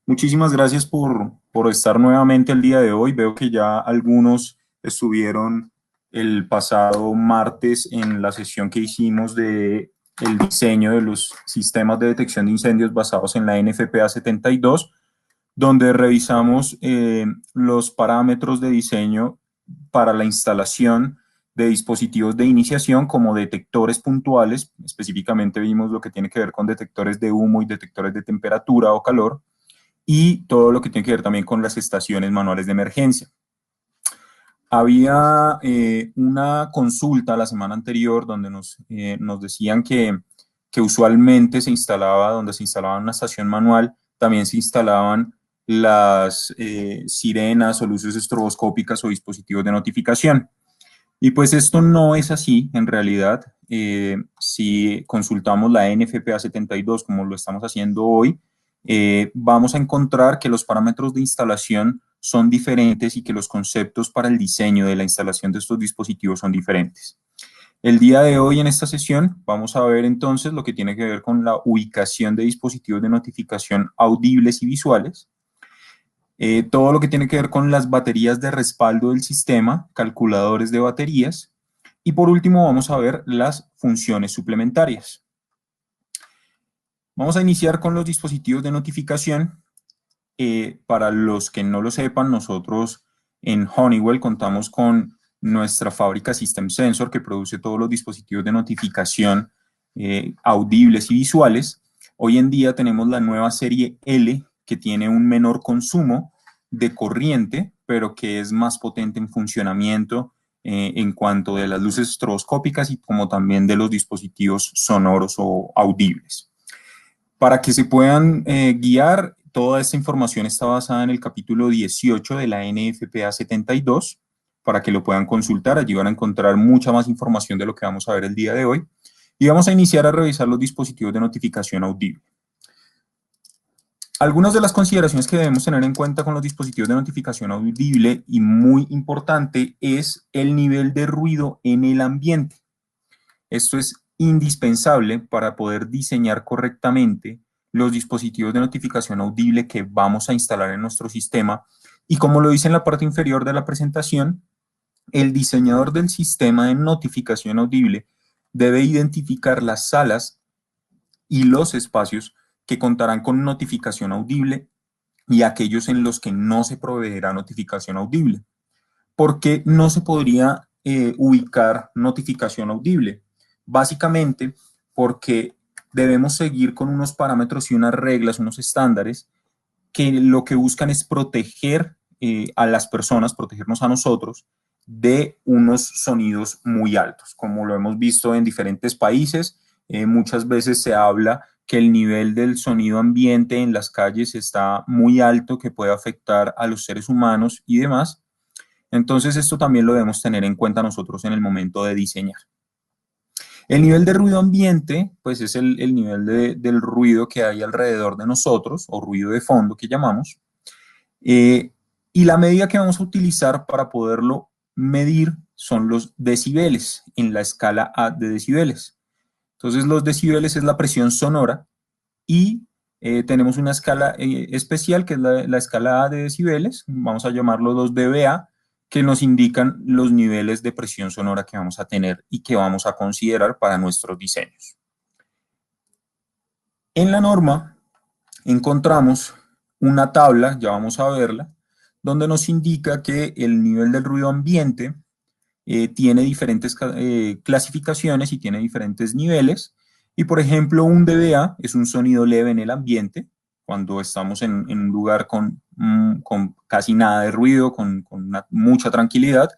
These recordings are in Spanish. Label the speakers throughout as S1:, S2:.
S1: Muchísimas gracias por estar nuevamente el día de hoy. Veo que ya algunos estuvieron el pasado martes en la sesión que hicimos de el diseño de los sistemas de detección de incendios basados en la NFPA 72, donde revisamos los parámetros de diseño para la instalación de dispositivos de iniciación como detectores puntuales. Específicamente vimos lo que tiene que ver con detectores de humo y detectores de temperatura o calor, y todo lo que tiene que ver también con las estaciones manuales de emergencia. Había una consulta la semana anterior donde nos decían que usualmente se instalaba, donde se instalaba una estación manual, también se instalaban las sirenas o luces estroboscópicas o dispositivos de notificación. Y pues esto no es así en realidad. Si consultamos la NFPA 72 como lo estamos haciendo hoy, vamos a encontrar que los parámetros de instalación son diferentes y que los conceptos para el diseño de la instalación de estos dispositivos son diferentes. El día de hoy en esta sesión vamos a ver entonces lo que tiene que ver con la ubicación de dispositivos de notificación audibles y visuales, todo lo que tiene que ver con las baterías de respaldo del sistema, calculadores de baterías, y por último vamos a ver las funciones suplementarias. Vamos a iniciar con los dispositivos de notificación. Para los que no lo sepan, nosotros en Honeywell contamos con nuestra fábrica System Sensor, que produce todos los dispositivos de notificación audibles y visuales. Hoy en día tenemos la nueva serie L, que tiene un menor consumo de corriente, pero que es más potente en funcionamiento en cuanto de las luces estroboscópicas y como también de los dispositivos sonoros o audibles. Para que se puedan guiar, toda esta información está basada en el capítulo 18 de la NFPA 72, para que lo puedan consultar. Allí van a encontrar mucha más información de lo que vamos a ver el día de hoy. Y vamos a iniciar a revisar los dispositivos de notificación audible. Algunas de las consideraciones que debemos tener en cuenta con los dispositivos de notificación audible, y muy importante, es el nivel de ruido en el ambiente. Esto es indispensable para poder diseñar correctamente los dispositivos de notificación audible que vamos a instalar en nuestro sistema. Y como lo dice en la parte inferior de la presentación, el diseñador del sistema de notificación audible debe identificar las salas y los espacios que contarán con notificación audible y aquellos en los que no se proveerá notificación audible. ¿Por qué no se podría ubicar notificación audible? Básicamente porque debemos seguir con unos parámetros y unas reglas, unos estándares que lo que buscan es proteger a las personas, protegernos a nosotros de unos sonidos muy altos. Como lo hemos visto en diferentes países, muchas veces se habla que el nivel del sonido ambiente en las calles está muy alto, que puede afectar a los seres humanos y demás. Entonces, esto también lo debemos tener en cuenta nosotros en el momento de diseñar. El nivel de ruido ambiente, pues es el nivel del ruido que hay alrededor de nosotros, o ruido de fondo que llamamos, y la medida que vamos a utilizar para poderlo medir son los decibeles, en la escala A de decibeles. Entonces, los decibeles es la presión sonora, y tenemos una escala especial que es la escala A de decibeles, vamos a llamarlo 2 dBA, que nos indican los niveles de presión sonora que vamos a tener y que vamos a considerar para nuestros diseños. En la norma encontramos una tabla, ya vamos a verla, donde nos indica que el nivel del ruido ambiente tiene diferentes clasificaciones y tiene diferentes niveles. Y por ejemplo, un dBA es un sonido leve en el ambiente, cuando estamos en un lugar con casi nada de ruido, con mucha tranquilidad.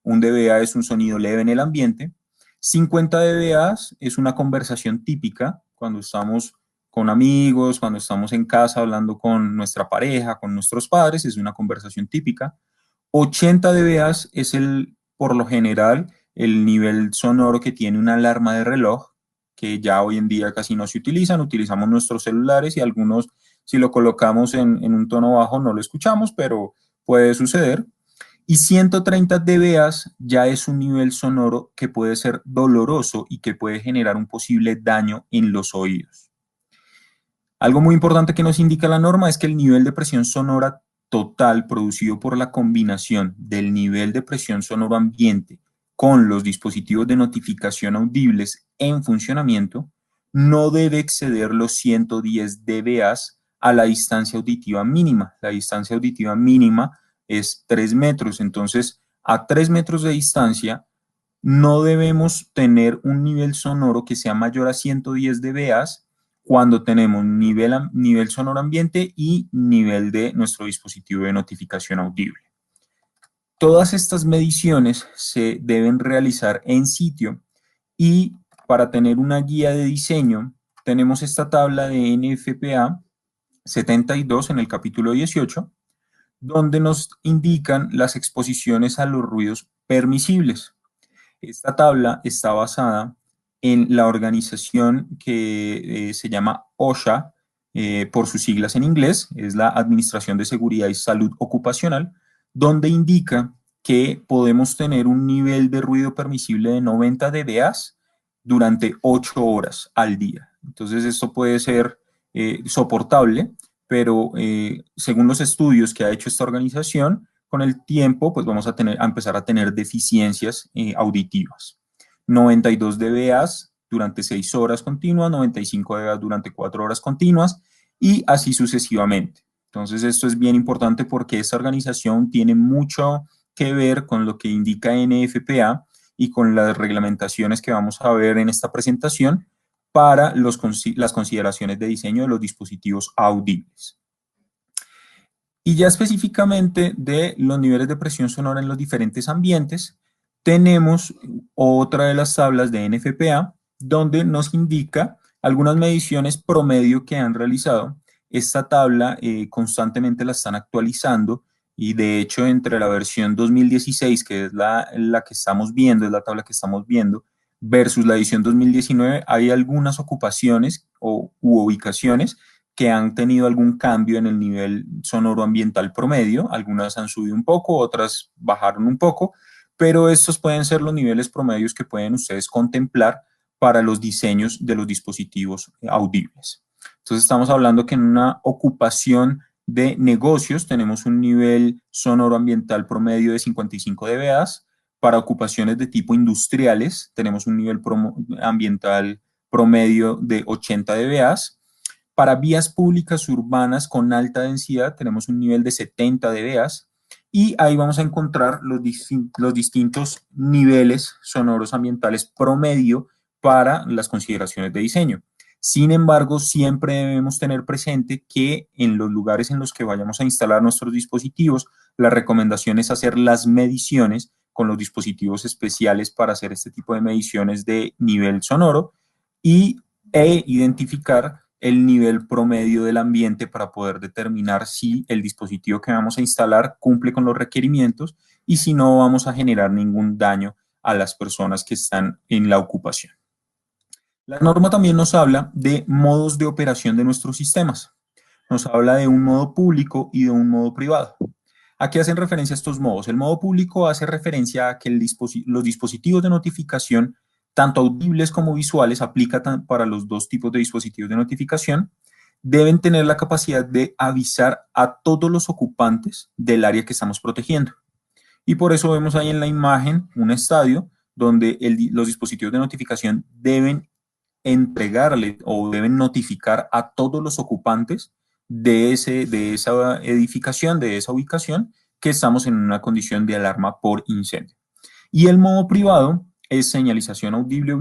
S1: Un dBA es un sonido leve en el ambiente. 50 dBAs es una conversación típica, cuando estamos con amigos, cuando estamos en casa hablando con nuestra pareja, con nuestros padres, es una conversación típica. 80 dBAs es por lo general, el nivel sonoro que tiene una alarma de reloj, que ya hoy en día casi no se utilizan. Utilizamos nuestros celulares y algunos, si lo colocamos en un tono bajo, no lo escuchamos, pero puede suceder. Y 130 dBAs ya es un nivel sonoro que puede ser doloroso y que puede generar un posible daño en los oídos. Algo muy importante que nos indica la norma es que el nivel de presión sonora total producido por la combinación del nivel de presión sonoro ambiente con los dispositivos de notificación audibles en funcionamiento no debe exceder los 110 dBA a la distancia auditiva mínima. La distancia auditiva mínima es 3 metros, entonces a 3 metros de distancia no debemos tener un nivel sonoro que sea mayor a 110 dBA cuando tenemos nivel sonoro ambiente y nivel de nuestro dispositivo de notificación audible. Todas estas mediciones se deben realizar en sitio y para tener una guía de diseño tenemos esta tabla de NFPA 72 en el capítulo 18, donde nos indican las exposiciones a los ruidos permisibles. Esta tabla está basada en la organización que se llama OSHA, por sus siglas en inglés, es la Administración de Seguridad y Salud Ocupacional, donde indica que podemos tener un nivel de ruido permisible de 90 dBA durante 8 horas al día. Entonces esto puede ser soportable, pero según los estudios que ha hecho esta organización, con el tiempo pues vamos a empezar a tener deficiencias auditivas. 92 dBA durante 6 horas continuas, 95 dBA durante 4 horas continuas y así sucesivamente. Entonces esto es bien importante porque esta organización tiene mucho que ver con lo que indica NFPA y con las reglamentaciones que vamos a ver en esta presentación para las consideraciones de diseño de los dispositivos audibles. Y ya específicamente de los niveles de presión sonora en los diferentes ambientes, tenemos otra de las tablas de NFPA donde nos indica algunas mediciones promedio que han realizado. Esta tabla constantemente la están actualizando y de hecho entre la versión 2016, que es la que estamos viendo, es la tabla que estamos viendo, versus la edición 2019, hay algunas ocupaciones u ubicaciones que han tenido algún cambio en el nivel sonoro ambiental promedio. Algunas han subido un poco, otras bajaron un poco, pero estos pueden ser los niveles promedios que pueden ustedes contemplar para los diseños de los dispositivos audibles. Entonces estamos hablando que en una ocupación de negocios tenemos un nivel sonoro ambiental promedio de 55 dBA. Para ocupaciones de tipo industriales tenemos un nivel ambiental promedio de 80 dBA. Para vías públicas urbanas con alta densidad tenemos un nivel de 70 dBA y ahí vamos a encontrar los distintos niveles sonoros ambientales promedio para las consideraciones de diseño. Sin embargo, siempre debemos tener presente que en los lugares en los que vayamos a instalar nuestros dispositivos, la recomendación es hacer las mediciones con los dispositivos especiales para hacer este tipo de mediciones de nivel sonoro e identificar el nivel promedio del ambiente para poder determinar si el dispositivo que vamos a instalar cumple con los requerimientos y si no vamos a generar ningún daño a las personas que están en la ocupación. La norma también nos habla de modos de operación de nuestros sistemas. Nos habla de un modo público y de un modo privado. ¿A qué hacen referencia estos modos? El modo público hace referencia a que los dispositivos de notificación tanto audibles como visuales, aplica para los dos tipos de dispositivos de notificación, deben tener la capacidad de avisar a todos los ocupantes del área que estamos protegiendo. Y por eso vemos ahí en la imagen un estadio donde los dispositivos de notificación deben entregarle o deben notificar a todos los ocupantes de esa edificación, de esa ubicación, que estamos en una condición de alarma por incendio. Y el modo privado es señalización audible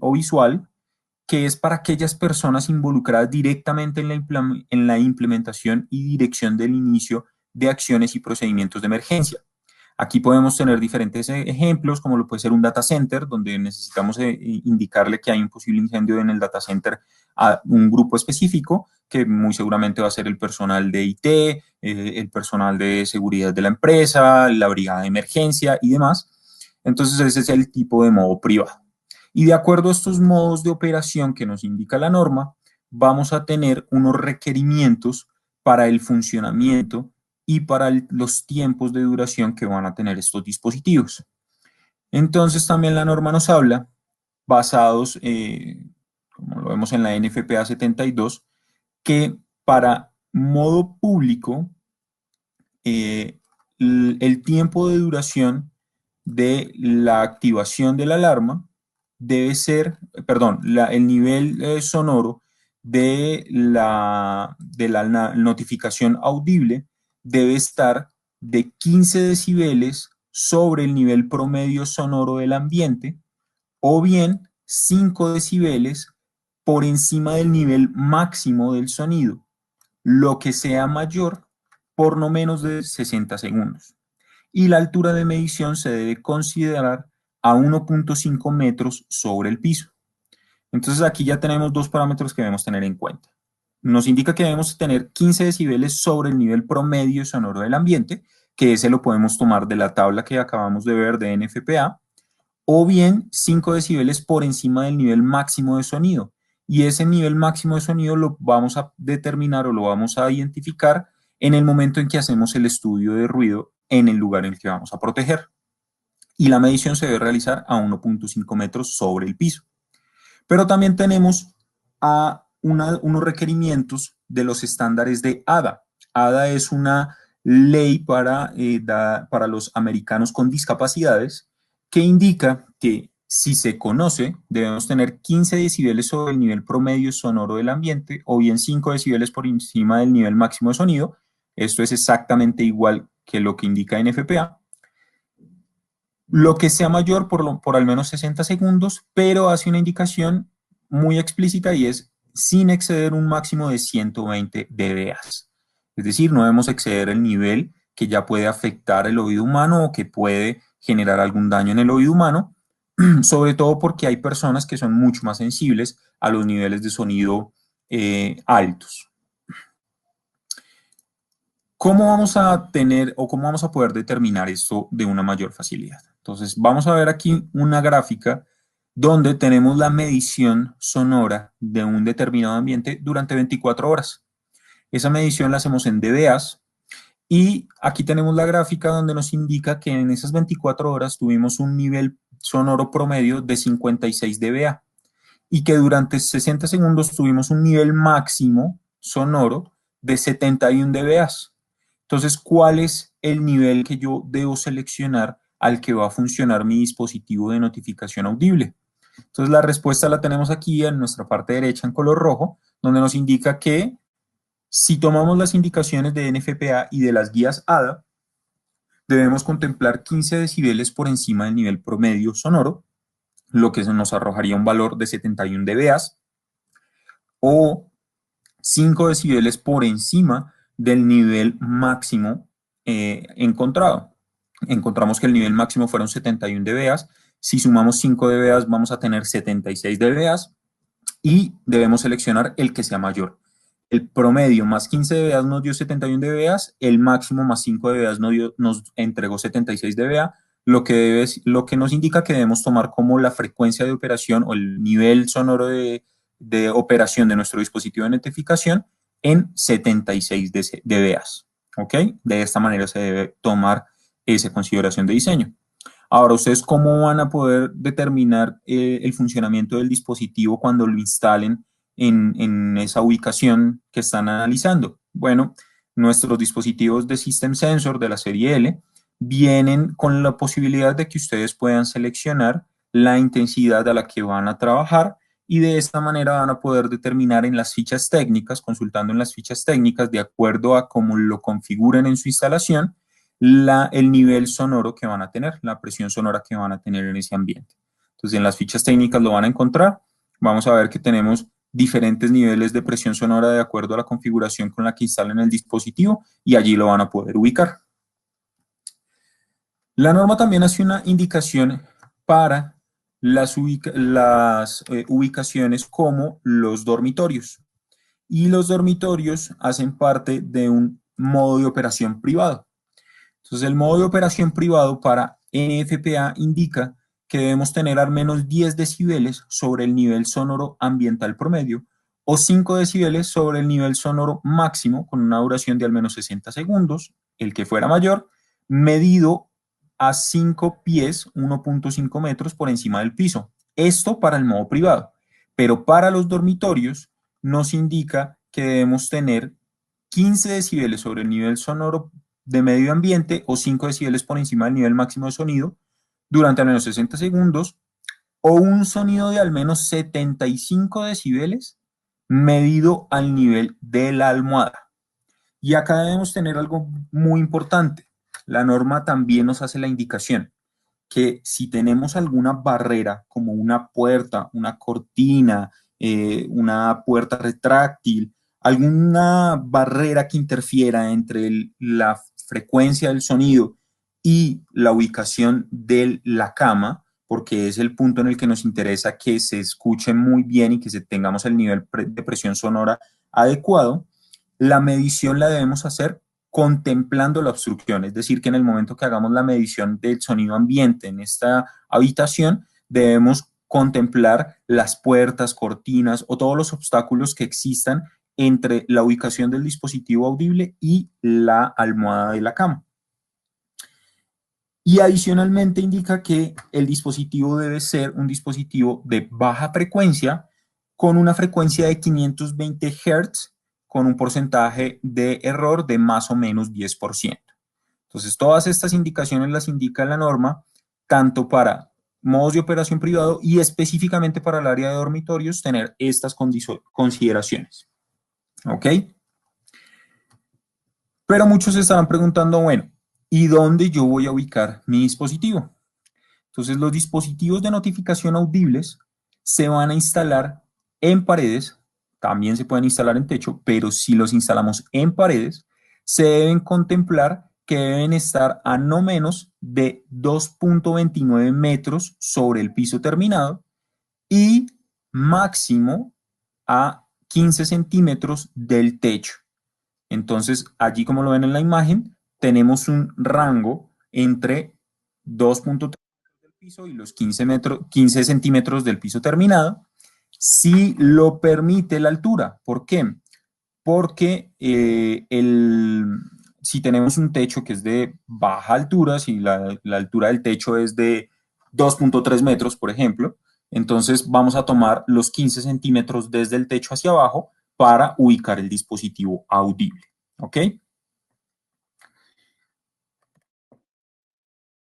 S1: o visual, que es para aquellas personas involucradas directamente en la implementación y dirección del inicio de acciones y procedimientos de emergencia. Aquí podemos tener diferentes ejemplos, como lo puede ser un data center, donde necesitamos indicarle que hay un posible incendio en el data center a un grupo específico, que muy seguramente va a ser el personal de IT, el personal de seguridad de la empresa, la brigada de emergencia y demás. Entonces ese es el tipo de modo privado. Y de acuerdo a estos modos de operación que nos indica la norma, vamos a tener unos requerimientos para el funcionamiento y para los tiempos de duración que van a tener estos dispositivos. Entonces también la norma nos habla, basados, como lo vemos en la NFPA 72, que para modo público, el tiempo de duración de la activación de la alarma debe ser, perdón, el nivel sonoro de la notificación audible debe estar de 15 decibeles sobre el nivel promedio sonoro del ambiente, o bien 5 decibeles por encima del nivel máximo del sonido, lo que sea mayor por no menos de 60 segundos. Y la altura de medición se debe considerar a 1.5 metros sobre el piso. Entonces aquí ya tenemos dos parámetros que debemos tener en cuenta. Nos indica que debemos tener 15 decibeles sobre el nivel promedio sonoro del ambiente, que ese lo podemos tomar de la tabla que acabamos de ver de NFPA, o bien 5 decibeles por encima del nivel máximo de sonido. Y ese nivel máximo de sonido lo vamos a determinar o lo vamos a identificar en el momento en que hacemos el estudio de ruido en el lugar en el que vamos a proteger. Y la medición se debe realizar a 1.5 metros sobre el piso. Pero también tenemos unos requerimientos de los estándares de ADA. ADA es una ley para los americanos con discapacidades que indica que si se conoce, debemos tener 15 decibeles sobre el nivel promedio sonoro del ambiente o bien 5 decibeles por encima del nivel máximo de sonido. Esto es exactamente igual que lo que indica NFPA. Lo que sea mayor por al menos 60 segundos, pero hace una indicación muy explícita y es sin exceder un máximo de 120 dBA. Es decir, no debemos exceder el nivel que ya puede afectar el oído humano o que puede generar algún daño en el oído humano, sobre todo porque hay personas que son mucho más sensibles a los niveles de sonido altos. ¿Cómo vamos a tener o cómo vamos a poder determinar esto de una mayor facilidad? Entonces, vamos a ver aquí una gráfica donde tenemos la medición sonora de un determinado ambiente durante 24 horas. Esa medición la hacemos en dBAs y aquí tenemos la gráfica donde nos indica que en esas 24 horas tuvimos un nivel sonoro promedio de 56 dBA y que durante 60 segundos tuvimos un nivel máximo sonoro de 71 dBAs. Entonces, ¿cuál es el nivel que yo debo seleccionar al que va a funcionar mi dispositivo de notificación audible? Entonces, la respuesta la tenemos aquí en nuestra parte derecha en color rojo, donde nos indica que si tomamos las indicaciones de NFPA y de las guías ADA, debemos contemplar 15 decibeles por encima del nivel promedio sonoro, lo que nos arrojaría un valor de 71 dBAs, o 5 decibeles por encima del nivel máximo encontrado. Encontramos que el nivel máximo fueron 71 dBAs. Si sumamos 5 dBAs vamos a tener 76 dBAs y debemos seleccionar el que sea mayor. El promedio más 15 dBAs nos dio 71 dBAs, el máximo más 5 dBAs nos entregó 76 dBA, lo que nos indica que debemos tomar como la frecuencia de operación o el nivel sonoro de operación de nuestro dispositivo de notificación en 76 dBAs. ¿Ok? De esta manera se debe tomar esa consideración de diseño. Ahora, ¿ustedes cómo van a poder determinar el funcionamiento del dispositivo cuando lo instalen en esa ubicación que están analizando? Bueno, nuestros dispositivos de System Sensor de la serie L vienen con la posibilidad de que ustedes puedan seleccionar la intensidad a la que van a trabajar y de esta manera van a poder determinar en las fichas técnicas, consultando en las fichas técnicas de acuerdo a cómo lo configuren en su instalación, el nivel sonoro que van a tener, la presión sonora que van a tener en ese ambiente. Entonces, en las fichas técnicas lo van a encontrar. Vamos a ver que tenemos diferentes niveles de presión sonora de acuerdo a la configuración con la que instalen el dispositivo y allí lo van a poder ubicar. La norma también hace una indicación para las ubicaciones como los dormitorios. Y los dormitorios hacen parte de un modo de operación privado. Entonces, el modo de operación privado para NFPA indica que debemos tener al menos 10 decibeles sobre el nivel sonoro ambiental promedio o 5 decibeles sobre el nivel sonoro máximo con una duración de al menos 60 segundos, el que fuera mayor, medido a 5 pies, 1.5 metros por encima del piso. Esto para el modo privado, pero para los dormitorios nos indica que debemos tener 15 decibeles sobre el nivel sonoro de medio ambiente o 5 decibeles por encima del nivel máximo de sonido durante al menos 60 segundos, o un sonido de al menos 75 decibeles medido al nivel de la almohada. Y acá debemos tener algo muy importante. La norma también nos hace la indicación que si tenemos alguna barrera, como una puerta, una cortina, una puerta retráctil, alguna barrera que interfiera entre la frecuencia del sonido y la ubicación de la cama, porque es el punto en el que nos interesa que se escuche muy bien y que tengamos el nivel de presión sonora adecuado, la medición la debemos hacer contemplando la obstrucción, es decir, que en el momento que hagamos la medición del sonido ambiente en esta habitación, debemos contemplar las puertas, cortinas o todos los obstáculos que existan entre la ubicación del dispositivo audible y la almohada de la cama. Y adicionalmente indica que el dispositivo debe ser un dispositivo de baja frecuencia con una frecuencia de 520 Hz con un porcentaje de error de más o menos 10%. Entonces, todas estas indicaciones las indica la norma, tanto para modos de operación privado y específicamente para el área de dormitorios, tener estas consideraciones. ¿Ok? Pero muchos se estarán preguntando, bueno, ¿y dónde yo voy a ubicar mi dispositivo? Entonces, los dispositivos de notificación audibles se van a instalar en paredes, también se pueden instalar en techo, pero si los instalamos en paredes, se deben contemplar que deben estar a no menos de 2.29 metros sobre el piso terminado y máximo a 15 centímetros del techo. Entonces, allí como lo ven en la imagen, tenemos un rango entre 2.3 del piso y los 15 centímetros del piso terminado, si lo permite la altura. ¿Por qué? Porque si tenemos un techo que es de baja altura, si la altura del techo es de 2.3 metros, por ejemplo, entonces vamos a tomar los 15 centímetros desde el techo hacia abajo para ubicar el dispositivo audible. ¿Ok?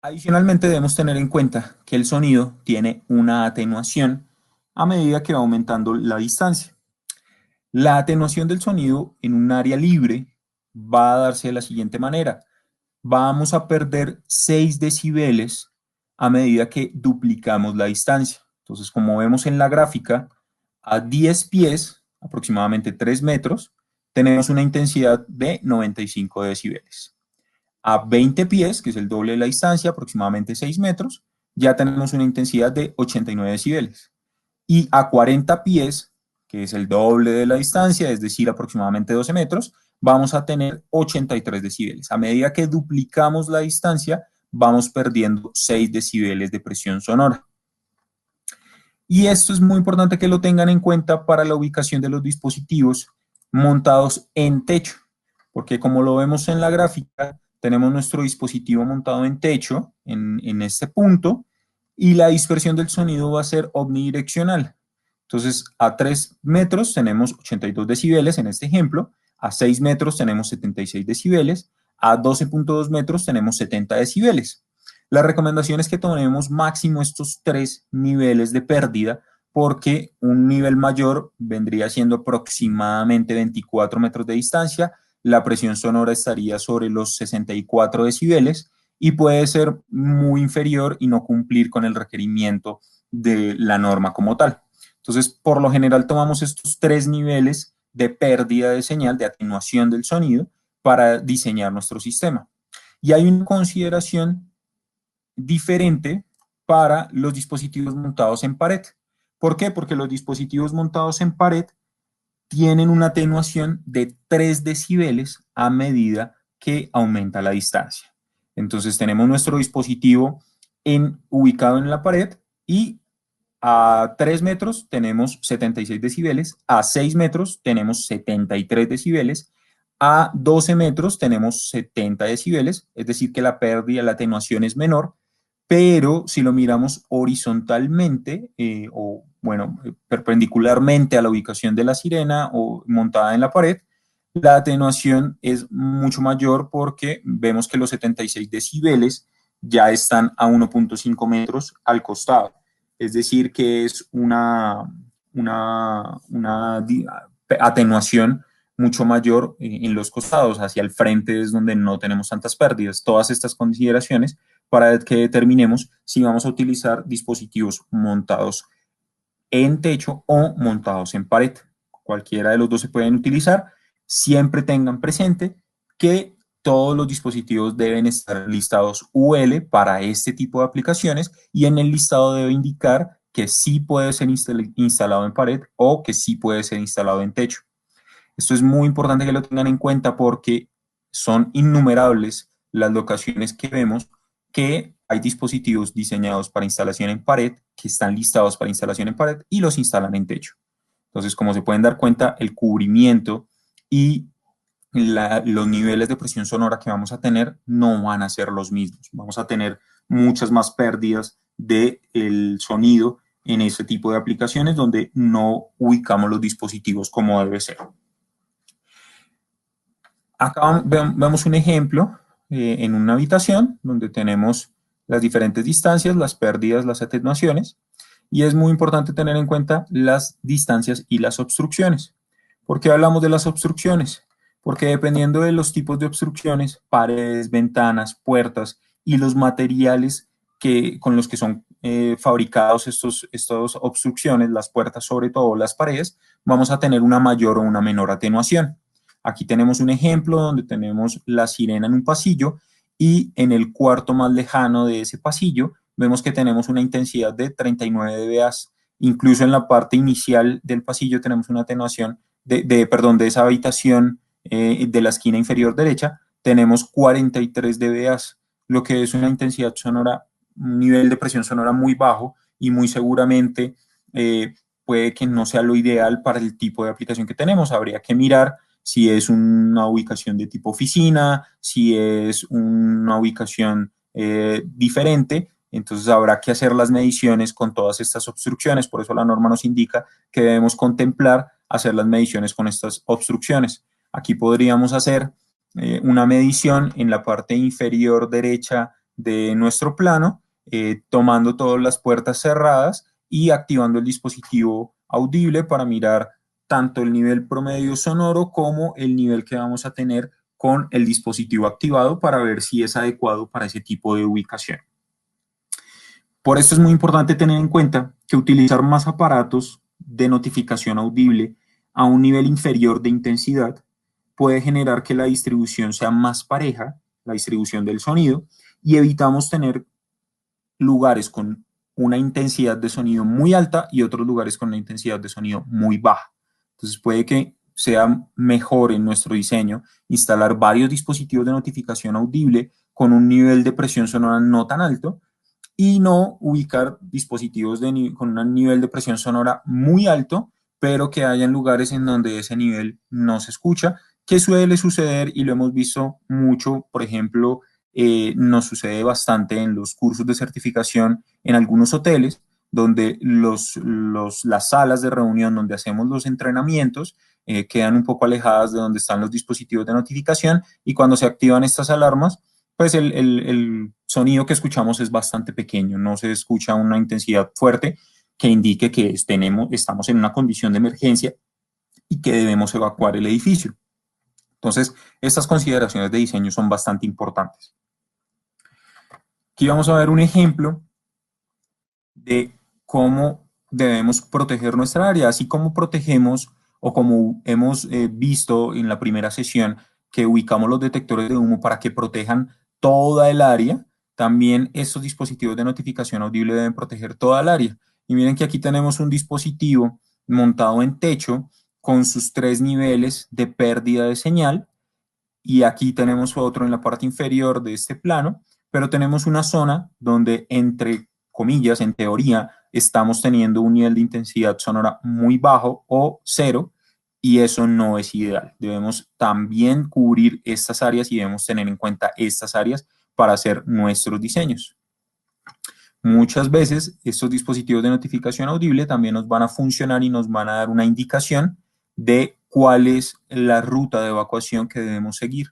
S1: Adicionalmente debemos tener en cuenta que el sonido tiene una atenuación a medida que va aumentando la distancia. La atenuación del sonido en un área libre va a darse de la siguiente manera. Vamos a perder 6 decibeles a medida que duplicamos la distancia. Entonces, como vemos en la gráfica, a 10 pies, aproximadamente 3 metros, tenemos una intensidad de 95 decibeles. A 20 pies, que es el doble de la distancia, aproximadamente 6 metros, ya tenemos una intensidad de 89 decibeles. Y a 40 pies, que es el doble de la distancia, es decir, aproximadamente 12 metros, vamos a tener 83 decibeles. A medida que duplicamos la distancia, vamos perdiendo 6 decibeles de presión sonora. Y esto es muy importante que lo tengan en cuenta para la ubicación de los dispositivos montados en techo, porque como lo vemos en la gráfica, tenemos nuestro dispositivo montado en techo, en este punto, y la dispersión del sonido va a ser omnidireccional. Entonces, a 3 metros tenemos 82 decibeles en este ejemplo, a 6 metros tenemos 76 decibeles, a 12.2 metros tenemos 70 decibeles. La recomendación es que tomemos máximo estos 3 niveles de pérdida, porque un nivel mayor vendría siendo aproximadamente 24 metros de distancia, la presión sonora estaría sobre los 64 decibeles y puede ser muy inferior y no cumplir con el requerimiento de la norma como tal. Entonces, por lo general tomamos estos 3 niveles de pérdida de señal, de atenuación del sonido, para diseñar nuestro sistema. Y hay una consideración diferente para los dispositivos montados en pared. ¿Por qué? Porque los dispositivos montados en pared tienen una atenuación de 3 decibeles a medida que aumenta la distancia. Entonces tenemos nuestro dispositivo ubicado en la pared y a 3 metros tenemos 76 decibeles, a 6 metros tenemos 73 decibeles, a 12 metros tenemos 70 decibeles, es decir que la pérdida, la atenuación es menor, pero si lo miramos horizontalmente o, bueno, perpendicularmente a la ubicación de la sirena o montada en la pared, la atenuación es mucho mayor porque vemos que los 76 decibeles ya están a 1.5 metros al costado. Es decir, que es una atenuación mucho mayor en los costados. Hacia el frente es donde no tenemos tantas pérdidas. Todas estas consideraciones para que determinemos si vamos a utilizar dispositivos montados en techo o montados en pared. Cualquiera de los dos se pueden utilizar. Siempre tengan presente que todos los dispositivos deben estar listados UL para este tipo de aplicaciones y en el listado debe indicar que sí puede ser instalado en pared o que sí puede ser instalado en techo. Esto es muy importante que lo tengan en cuenta porque son innumerables las locaciones que vemos que hay dispositivos diseñados para instalación en pared, que están listados para instalación en pared y los instalan en techo. Entonces, como se pueden dar cuenta, el cubrimiento y los niveles de presión sonora que vamos a tener no van a ser los mismos. Vamos a tener muchas más pérdidas del sonido en ese tipo de aplicaciones donde no ubicamos los dispositivos como debe ser. Acá vemos un ejemplo en una habitación donde tenemos las diferentes distancias, las pérdidas, las atenuaciones, y es muy importante tener en cuenta las distancias y las obstrucciones. ¿Por qué hablamos de las obstrucciones? Porque dependiendo de los tipos de obstrucciones, paredes, ventanas, puertas y los materiales con los que son fabricados estas obstrucciones, las puertas sobre todo, las paredes, vamos a tener una mayor o una menor atenuación. Aquí tenemos un ejemplo donde tenemos la sirena en un pasillo y en el cuarto más lejano de ese pasillo vemos que tenemos una intensidad de 39 dBA. Incluso en la parte inicial del pasillo tenemos una atenuación de esa habitación de la esquina inferior derecha, tenemos 43 dBA, lo que es una intensidad sonora, un nivel de presión sonora muy bajo y muy seguramente puede que no sea lo ideal para el tipo de aplicación que tenemos. Habría que mirar si es una ubicación de tipo oficina, si es una ubicación diferente, entonces habrá que hacer las mediciones con todas estas obstrucciones, por eso la norma nos indica que debemos contemplar hacer las mediciones con estas obstrucciones. Aquí podríamos hacer una medición en la parte inferior derecha de nuestro plano, tomando todas las puertas cerradas y activando el dispositivo audible para mirar tanto el nivel promedio sonoro como el nivel que vamos a tener con el dispositivo activado para ver si es adecuado para ese tipo de ubicación. Por eso es muy importante tener en cuenta que utilizar más aparatos de notificación audible a un nivel inferior de intensidad puede generar que la distribución sea más pareja, la distribución del sonido, y evitamos tener lugares con una intensidad de sonido muy alta y otros lugares con una intensidad de sonido muy baja. Entonces puede que sea mejor en nuestro diseño instalar varios dispositivos de notificación audible con un nivel de presión sonora no tan alto y no ubicar dispositivos con un nivel de presión sonora muy alto, pero que haya lugares en donde ese nivel no se escucha, que suele suceder y lo hemos visto mucho, por ejemplo, nos sucede bastante en los cursos de certificación en algunos hoteles, donde las salas de reunión donde hacemos los entrenamientos quedan un poco alejadas de donde están los dispositivos de notificación y cuando se activan estas alarmas, pues el sonido que escuchamos es bastante pequeño, no se escucha una intensidad fuerte que indique que estamos en una condición de emergencia y que debemos evacuar el edificio. Entonces, estas consideraciones de diseño son bastante importantes. Aquí vamos a ver un ejemplo de cómo debemos proteger nuestra área, así como protegemos o como hemos visto en la primera sesión que ubicamos los detectores de humo para que protejan toda el área, también estos dispositivos de notificación audible deben proteger toda el área. Y miren que aquí tenemos un dispositivo montado en techo con sus 3 niveles de pérdida de señal y aquí tenemos otro en la parte inferior de este plano, pero tenemos una zona donde entre comillas, en teoría, estamos teniendo un nivel de intensidad sonora muy bajo o cero, y eso no es ideal. Debemos también cubrir estas áreas y debemos tener en cuenta estas áreas para hacer nuestros diseños. Muchas veces estos dispositivos de notificación audible también nos van a funcionar y nos van a dar una indicación de cuál es la ruta de evacuación que debemos seguir,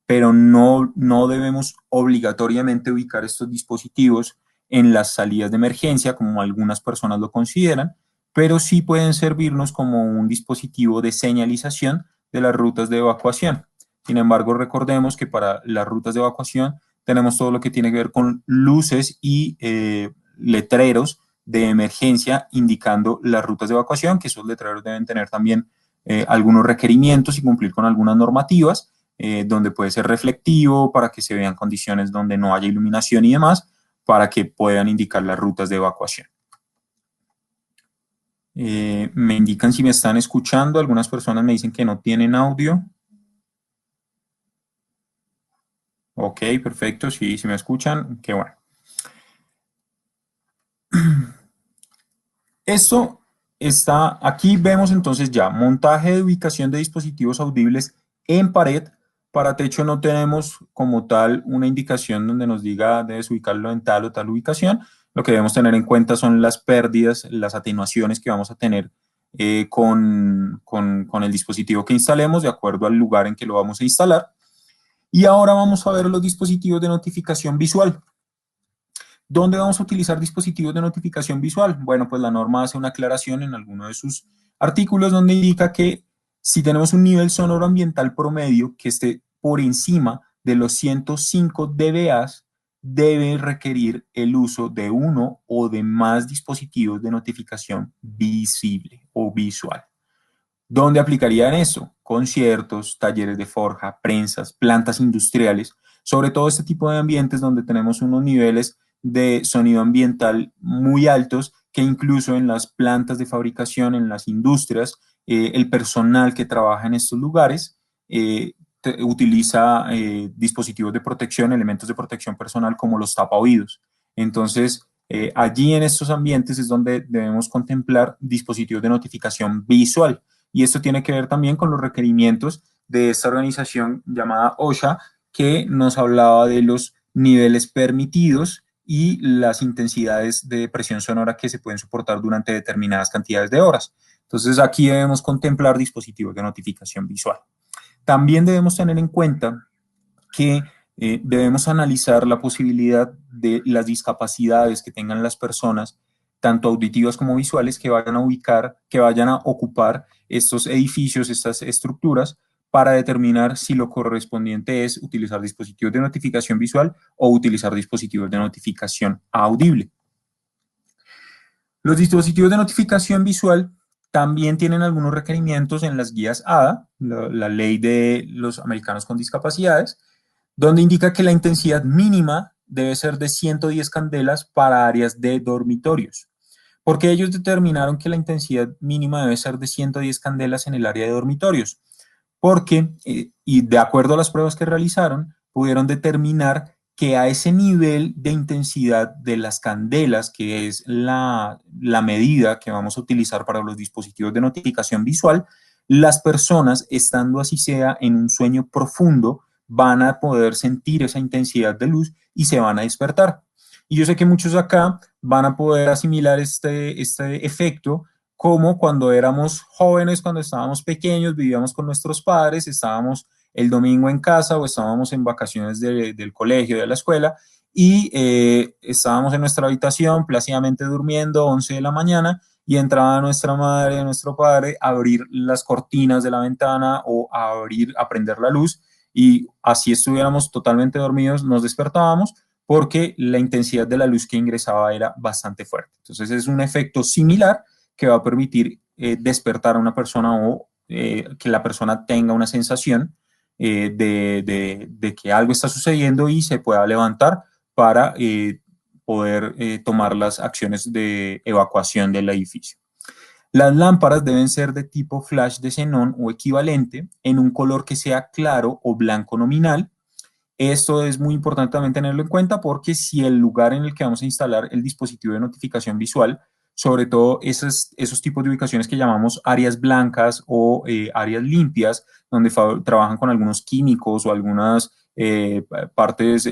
S1: pero no debemos obligatoriamente ubicar estos dispositivos en las salidas de emergencia, como algunas personas lo consideran, pero sí pueden servirnos como un dispositivo de señalización de las rutas de evacuación. Sin embargo, recordemos que para las rutas de evacuación tenemos todo lo que tiene que ver con luces y letreros de emergencia indicando las rutas de evacuación, que esos letreros deben tener también algunos requerimientos y cumplir con algunas normativas, donde puede ser reflectivo para que se vean condiciones donde no haya iluminación y demás, para que puedan indicar las rutas de evacuación. Me indican si me están escuchando, algunas personas me dicen que no tienen audio. Ok, perfecto, sí, si me escuchan, qué bueno. Esto está, aquí vemos entonces ya montaje de ubicación de dispositivos audibles en pared. Para techo no tenemos como tal una indicación donde nos diga debes ubicarlo en tal o tal ubicación. Lo que debemos tener en cuenta son las pérdidas, las atenuaciones que vamos a tener con el dispositivo que instalemos de acuerdo al lugar en que lo vamos a instalar. Y ahora vamos a ver los dispositivos de notificación visual. ¿Dónde vamos a utilizar dispositivos de notificación visual? Bueno, pues la norma hace una aclaración en alguno de sus artículos donde indica que si tenemos un nivel sonoro ambiental promedio que esté por encima de los 105 dBA, debe requerir el uso de uno o de más dispositivos de notificación visible o visual. ¿Dónde aplicarían eso? Conciertos, talleres de forja, prensas, plantas industriales, sobre todo este tipo de ambientes donde tenemos unos niveles de sonido ambiental muy altos que incluso en las plantas de fabricación, en las industrias, el personal que trabaja en estos lugares utiliza dispositivos de protección, elementos de protección personal como los tapaoídos. Entonces, allí en estos ambientes es donde debemos contemplar dispositivos de notificación visual. Y esto tiene que ver también con los requerimientos de esta organización llamada OSHA, que nos hablaba de los niveles permitidos y las intensidades de presión sonora que se pueden soportar durante determinadas cantidades de horas. Entonces, aquí debemos contemplar dispositivos de notificación visual. También debemos tener en cuenta que debemos analizar la posibilidad de las discapacidades que tengan las personas, tanto auditivas como visuales, que vayan a ubicar, que vayan a ocupar estos edificios, estas estructuras, para determinar si lo correspondiente es utilizar dispositivos de notificación visual o utilizar dispositivos de notificación audible. Los dispositivos de notificación visual también tienen algunos requerimientos en las guías ADA, la ley de los americanos con discapacidades, donde indica que la intensidad mínima debe ser de 110 candelas para áreas de dormitorios. Porque ellos determinaron que la intensidad mínima debe ser de 110 candelas en el área de dormitorios. Porque, y de acuerdo a las pruebas que realizaron, pudieron determinar que a ese nivel de intensidad de las candelas, que es la medida que vamos a utilizar para los dispositivos de notificación visual, las personas, estando así sea en un sueño profundo, van a poder sentir esa intensidad de luz y se van a despertar. Y yo sé que muchos acá van a poder asimilar este efecto como cuando éramos jóvenes, cuando estábamos pequeños, vivíamos con nuestros padres, estábamos el domingo en casa o estábamos en vacaciones del colegio, de la escuela, y estábamos en nuestra habitación plácidamente durmiendo, 11 de la mañana, y entraba nuestra madre, nuestro padre, a abrir las cortinas de la ventana o a prender la luz, y así estuviéramos totalmente dormidos, nos despertábamos porque la intensidad de la luz que ingresaba era bastante fuerte. Entonces es un efecto similar que va a permitir despertar a una persona o que la persona tenga una sensación de que algo está sucediendo y se pueda levantar para poder tomar las acciones de evacuación del edificio. Las lámparas deben ser de tipo flash de xenón o equivalente en un color que sea claro o blanco nominal. Esto es muy importante también tenerlo en cuenta porque si el lugar en el que vamos a instalar el dispositivo de notificación visual, sobre todo esos tipos de ubicaciones que llamamos áreas blancas o áreas limpias, donde trabajan con algunos químicos o algunas partes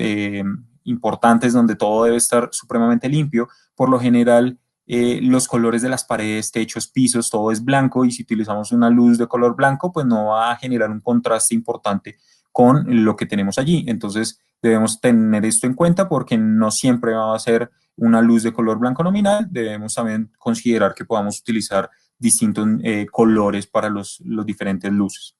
S1: importantes donde todo debe estar supremamente limpio, por lo general los colores de las paredes, techos, pisos, todo es blanco, y si utilizamos una luz de color blanco, pues no va a generar un contraste importante con lo que tenemos allí. Entonces debemos tener esto en cuenta porque no siempre va a ser una luz de color blanco nominal. Debemos también considerar que podamos utilizar distintos colores para los diferentes luces.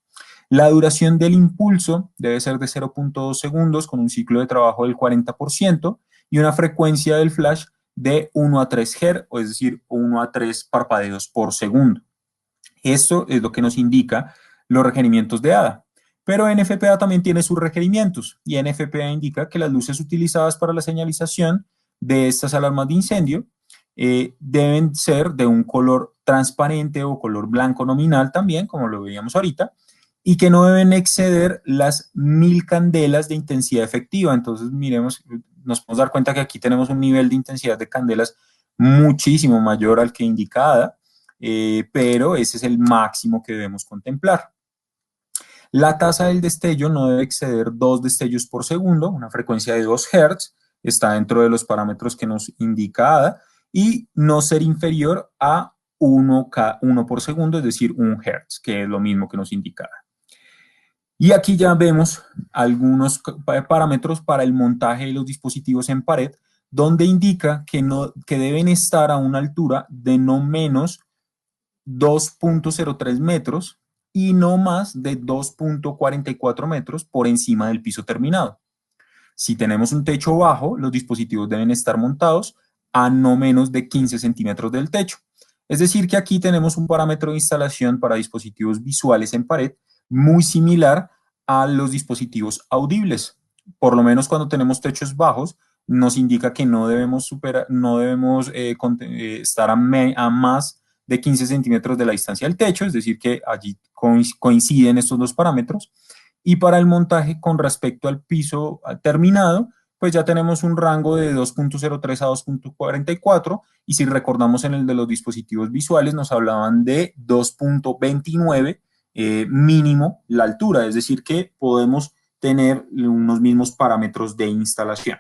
S1: La duración del impulso debe ser de 0.2 segundos con un ciclo de trabajo del 40% y una frecuencia del flash de 1 a 3 Hz, o es decir, 1 a 3 parpadeos por segundo. Esto es lo que nos indica los requerimientos de ADA. Pero NFPA también tiene sus requerimientos, y NFPA indica que las luces utilizadas para la señalización de estas alarmas de incendio deben ser de un color transparente o color blanco nominal también, como lo veíamos ahorita, y que no deben exceder las 1000 candelas de intensidad efectiva. Entonces, miremos, nos podemos dar cuenta que aquí tenemos un nivel de intensidad de candelas muchísimo mayor al que indica ADA, pero ese es el máximo que debemos contemplar. La tasa del destello no debe exceder 2 destellos por segundo, una frecuencia de 2 Hz, está dentro de los parámetros que nos indica ADA, y no ser inferior a 1 por segundo, es decir, 1 Hz, que es lo mismo que nos indica ADA. Y aquí ya vemos algunos parámetros para el montaje de los dispositivos en pared, donde indica que deben estar a una altura de no menos 2.03 metros y no más de 2.44 metros por encima del piso terminado. Si tenemos un techo bajo, los dispositivos deben estar montados a no menos de 15 centímetros del techo. Es decir, que aquí tenemos un parámetro de instalación para dispositivos visuales en pared muy similar a los dispositivos audibles. Por lo menos cuando tenemos techos bajos, nos indica que no debemos estar a más de 15 centímetros de la distancia del techo, es decir, que allí coinciden estos dos parámetros. Y para el montaje con respecto al piso terminado, pues ya tenemos un rango de 2.03 a 2.44, y si recordamos en el de los dispositivos visuales nos hablaban de 2.29 mínimo la altura, es decir que podemos tener unos mismos parámetros de instalación.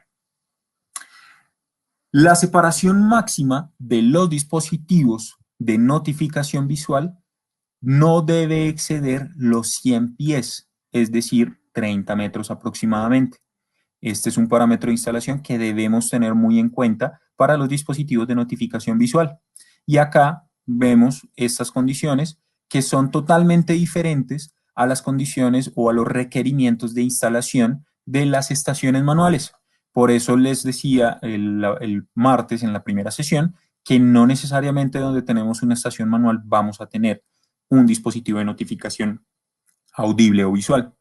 S1: La separación máxima de los dispositivos de notificación visual no debe exceder los 100 pies, es decir, 30 metros aproximadamente. Este es un parámetro de instalación que debemos tener muy en cuenta para los dispositivos de notificación visual. Y acá vemos estas condiciones que son totalmente diferentes a las condiciones o a los requerimientos de instalación de las estaciones manuales. Por eso les decía el martes en la primera sesión que no necesariamente donde tenemos una estación manual vamos a tener un dispositivo de notificación audible o visual.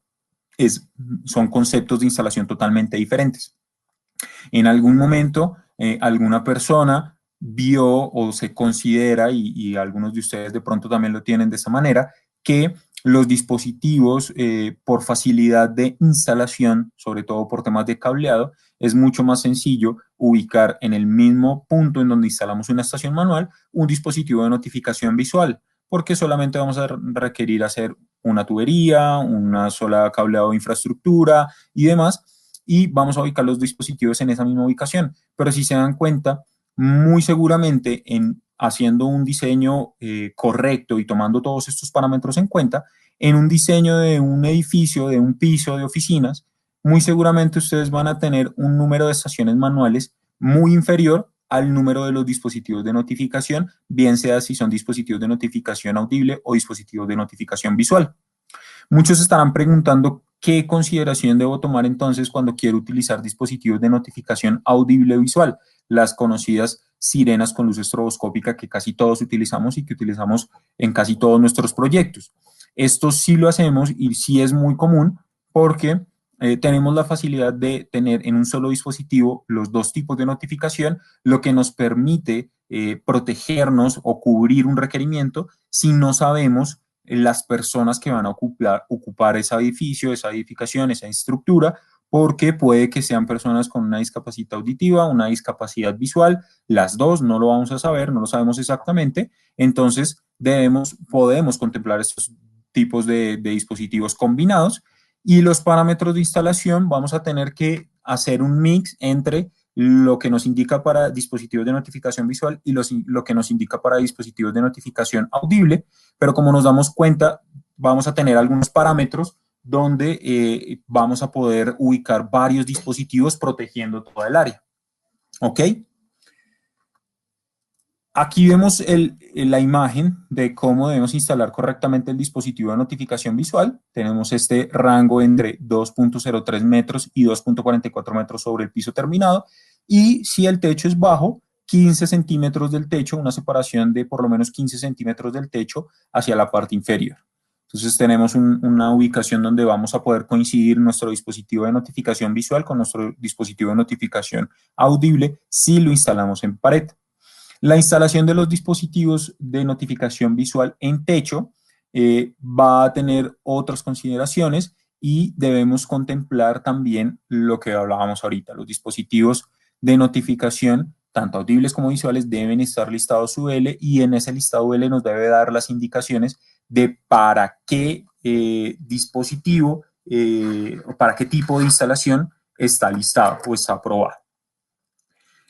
S1: Son conceptos de instalación totalmente diferentes. En algún momento, alguna persona vio o se considera, y algunos de ustedes de pronto también lo tienen de esa manera, que los dispositivos por facilidad de instalación, sobre todo por temas de cableado, es mucho más sencillo ubicar en el mismo punto en donde instalamos una estación manual un dispositivo de notificación visual, porque solamente vamos a requerir hacer una tubería, una sola cableado de infraestructura y demás, y vamos a ubicar los dispositivos en esa misma ubicación. Pero si se dan cuenta, muy seguramente haciendo un diseño correcto y tomando todos estos parámetros en cuenta, en un diseño de un edificio, de un piso de oficinas, muy seguramente ustedes van a tener un número de estaciones manuales muy inferior al número de los dispositivos de notificación, bien sea si son dispositivos de notificación audible o dispositivos de notificación visual. Muchos estarán preguntando qué consideración debo tomar entonces cuando quiero utilizar dispositivos de notificación audible o visual, las conocidas sirenas con luz estroboscópica que casi todos utilizamos y que utilizamos en casi todos nuestros proyectos. Esto sí lo hacemos y sí es muy común porque tenemos la facilidad de tener en un solo dispositivo los dos tipos de notificación, lo que nos permite protegernos o cubrir un requerimiento si no sabemos las personas que van a ocupar ese edificio, esa edificación, esa estructura, porque puede que sean personas con una discapacidad auditiva, una discapacidad visual, las dos no lo vamos a saber, no lo sabemos exactamente, entonces podemos contemplar estos tipos de dispositivos combinados. Y los parámetros de instalación vamos a tener que hacer un mix entre lo que nos indica para dispositivos de notificación visual y lo que nos indica para dispositivos de notificación audible, pero como nos damos cuenta, vamos a tener algunos parámetros donde vamos a poder ubicar varios dispositivos protegiendo toda el área. ¿Ok? Aquí vemos la imagen de cómo debemos instalar correctamente el dispositivo de notificación visual. Tenemos este rango entre 2.03 metros y 2.44 metros sobre el piso terminado. Y si el techo es bajo, 15 centímetros del techo, una separación de por lo menos 15 centímetros del techo hacia la parte inferior. Entonces tenemos una ubicación donde vamos a poder coincidir nuestro dispositivo de notificación visual con nuestro dispositivo de notificación audible si lo instalamos en pared. La instalación de los dispositivos de notificación visual en techo va a tener otras consideraciones y debemos contemplar también lo que hablábamos ahorita. Los dispositivos de notificación, tanto audibles como visuales, deben estar listados UL y en ese listado UL nos debe dar las indicaciones de para qué dispositivo o para qué tipo de instalación está listado o está aprobado.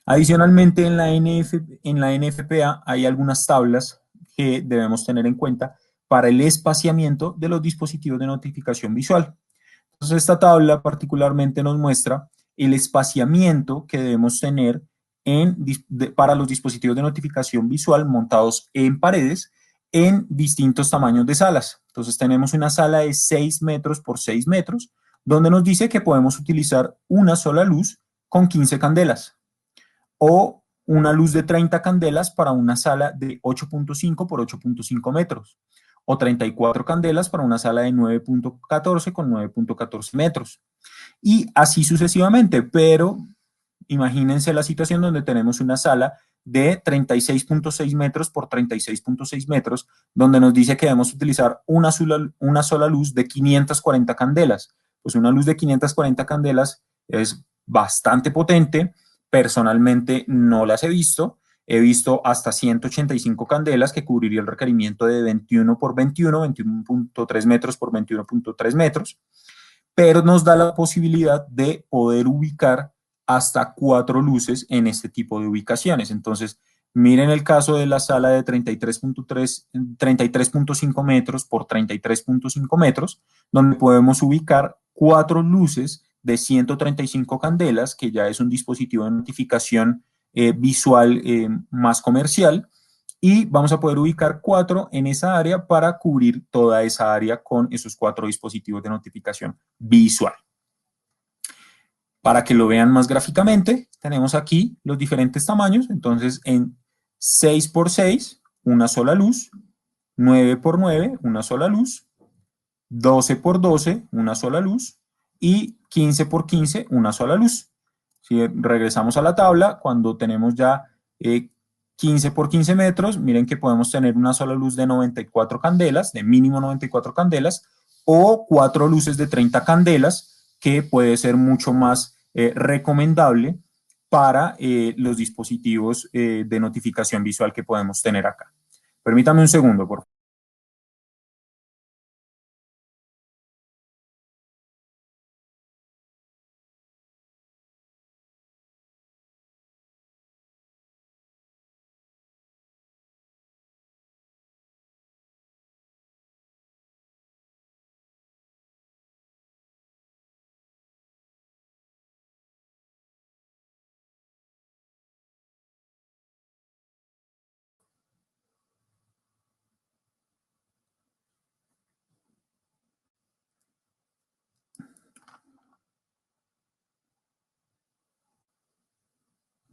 S1: Adicionalmente, en la NFPA hay algunas tablas que debemos tener en cuenta para el espaciamiento de los dispositivos de notificación visual. Entonces, esta tabla particularmente nos muestra el espaciamiento que debemos tener para los dispositivos de notificación visual montados en paredes en distintos tamaños de salas. Entonces, tenemos una sala de 6 metros por 6 metros, donde nos dice que podemos utilizar una sola luz con 15 candelas o una luz de 30 candelas para una sala de 8.5 por 8.5 metros, o 34 candelas para una sala de 9.14 con 9.14 metros, y así sucesivamente, pero imagínense la situación donde tenemos una sala de 36.6 metros por 36.6 metros, donde nos dice que debemos utilizar una sola luz de 540 candelas. Pues una luz de 540 candelas es bastante potente. Personalmente no las he visto hasta 185 candelas que cubriría el requerimiento de 21 por 21, 21.3 metros por 21.3 metros, pero nos da la posibilidad de poder ubicar hasta 4 luces en este tipo de ubicaciones. Entonces, miren el caso de la sala de 33.5 metros por 33.5 metros, donde podemos ubicar 4 luces de 135 candelas, que ya es un dispositivo de notificación visual más comercial, y vamos a poder ubicar 4 en esa área para cubrir toda esa área con esos 4 dispositivos de notificación visual. Para que lo vean más gráficamente, tenemos aquí los diferentes tamaños. Entonces, en 6 por 6, una sola luz, 9 por 9, una sola luz, 12 por 12, una sola luz, y 15 por 15, una sola luz. Si regresamos a la tabla, cuando tenemos ya 15 por 15 metros, miren que podemos tener una sola luz de 94 candelas, de mínimo 94 candelas, o 4 luces de 30 candelas, que puede ser mucho más recomendable para los dispositivos de notificación visual que podemos tener acá. Permítame un segundo, por favor.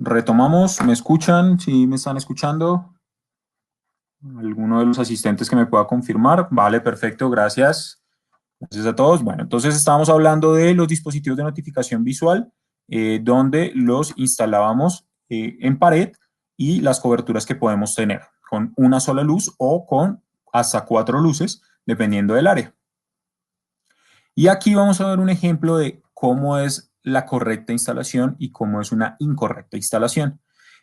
S1: Retomamos, ¿me escuchan? ¿Sí me están escuchando? ¿Alguno de los asistentes que me pueda confirmar? Vale, perfecto, gracias. Gracias a todos. Bueno, entonces estábamos hablando de los dispositivos de notificación visual, donde los instalábamos en pared y las coberturas que podemos tener, con una sola luz o con hasta 4 luces, dependiendo del área. Y aquí vamos a ver un ejemplo de cómo es la correcta instalación y cómo es una incorrecta instalación.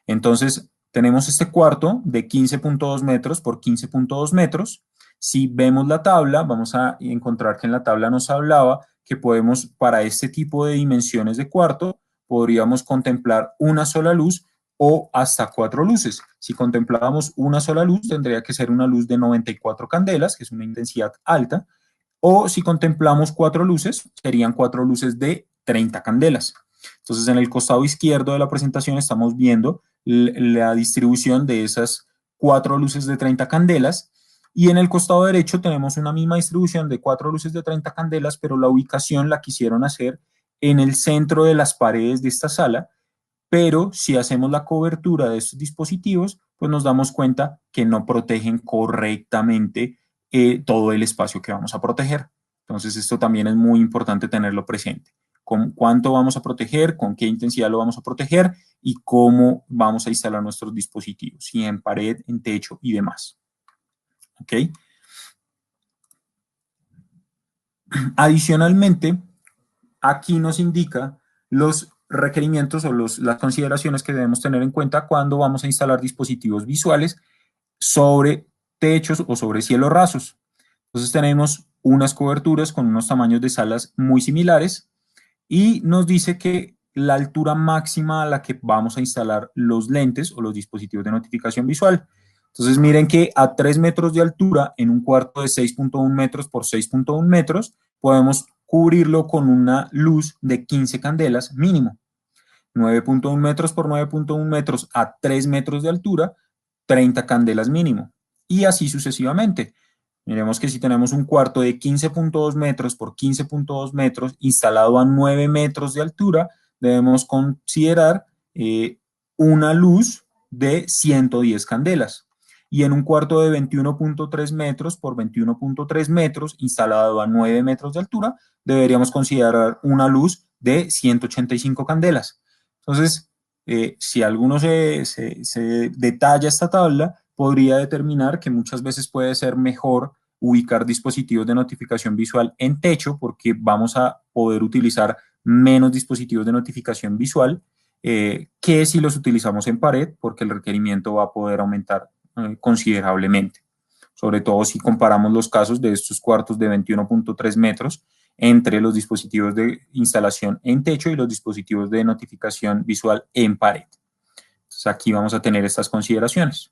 S1: Entonces, tenemos este cuarto de 15.2 metros por 15.2 metros. Si vemos la tabla, vamos a encontrar que en la tabla nos hablaba que podemos, para este tipo de dimensiones de cuarto, podríamos contemplar una sola luz o hasta 4 luces. Si contemplábamos una sola luz, tendría que ser una luz de 94 candelas, que es una intensidad alta, o si contemplamos 4 luces, serían 4 luces de 30 candelas. Entonces, en el costado izquierdo de la presentación estamos viendo la distribución de esas 4 luces de 30 candelas, y en el costado derecho tenemos una misma distribución de 4 luces de 30 candelas, pero la ubicación la quisieron hacer en el centro de las paredes de esta sala, pero si hacemos la cobertura de estos dispositivos, pues nos damos cuenta que no protegen correctamente todo el espacio que vamos a proteger. Entonces, esto también es muy importante tenerlo presente. Con cuánto vamos a proteger, con qué intensidad lo vamos a proteger y cómo vamos a instalar nuestros dispositivos, si en pared, en techo y demás. ¿Ok? Adicionalmente, aquí nos indica los requerimientos o las consideraciones que debemos tener en cuenta cuando vamos a instalar dispositivos visuales sobre techos o sobre cielos rasos. Entonces tenemos unas coberturas con unos tamaños de salas muy similares y nos dice que la altura máxima a la que vamos a instalar los lentes o los dispositivos de notificación visual. Entonces miren que a 3 metros de altura en un cuarto de 6.1 metros por 6.1 metros podemos cubrirlo con una luz de 15 candelas mínimo. 9.1 metros por 9.1 metros a 3 metros de altura, 30 candelas mínimo. Y así sucesivamente. Miremos que si tenemos un cuarto de 15.2 metros por 15.2 metros instalado a 9 metros de altura, debemos considerar una luz de 110 candelas. Y en un cuarto de 21.3 metros por 21.3 metros instalado a 9 metros de altura, deberíamos considerar una luz de 185 candelas. Entonces, si alguno se detalla esta tabla, podría determinar que muchas veces puede ser mejor ubicar dispositivos de notificación visual en techo porque vamos a poder utilizar menos dispositivos de notificación visual que si los utilizamos en pared porque el requerimiento va a poder aumentar considerablemente. Sobre todo si comparamos los casos de estos cuartos de 21.3 metros entre los dispositivos de instalación en techo y los dispositivos de notificación visual en pared. Entonces aquí vamos a tener estas consideraciones.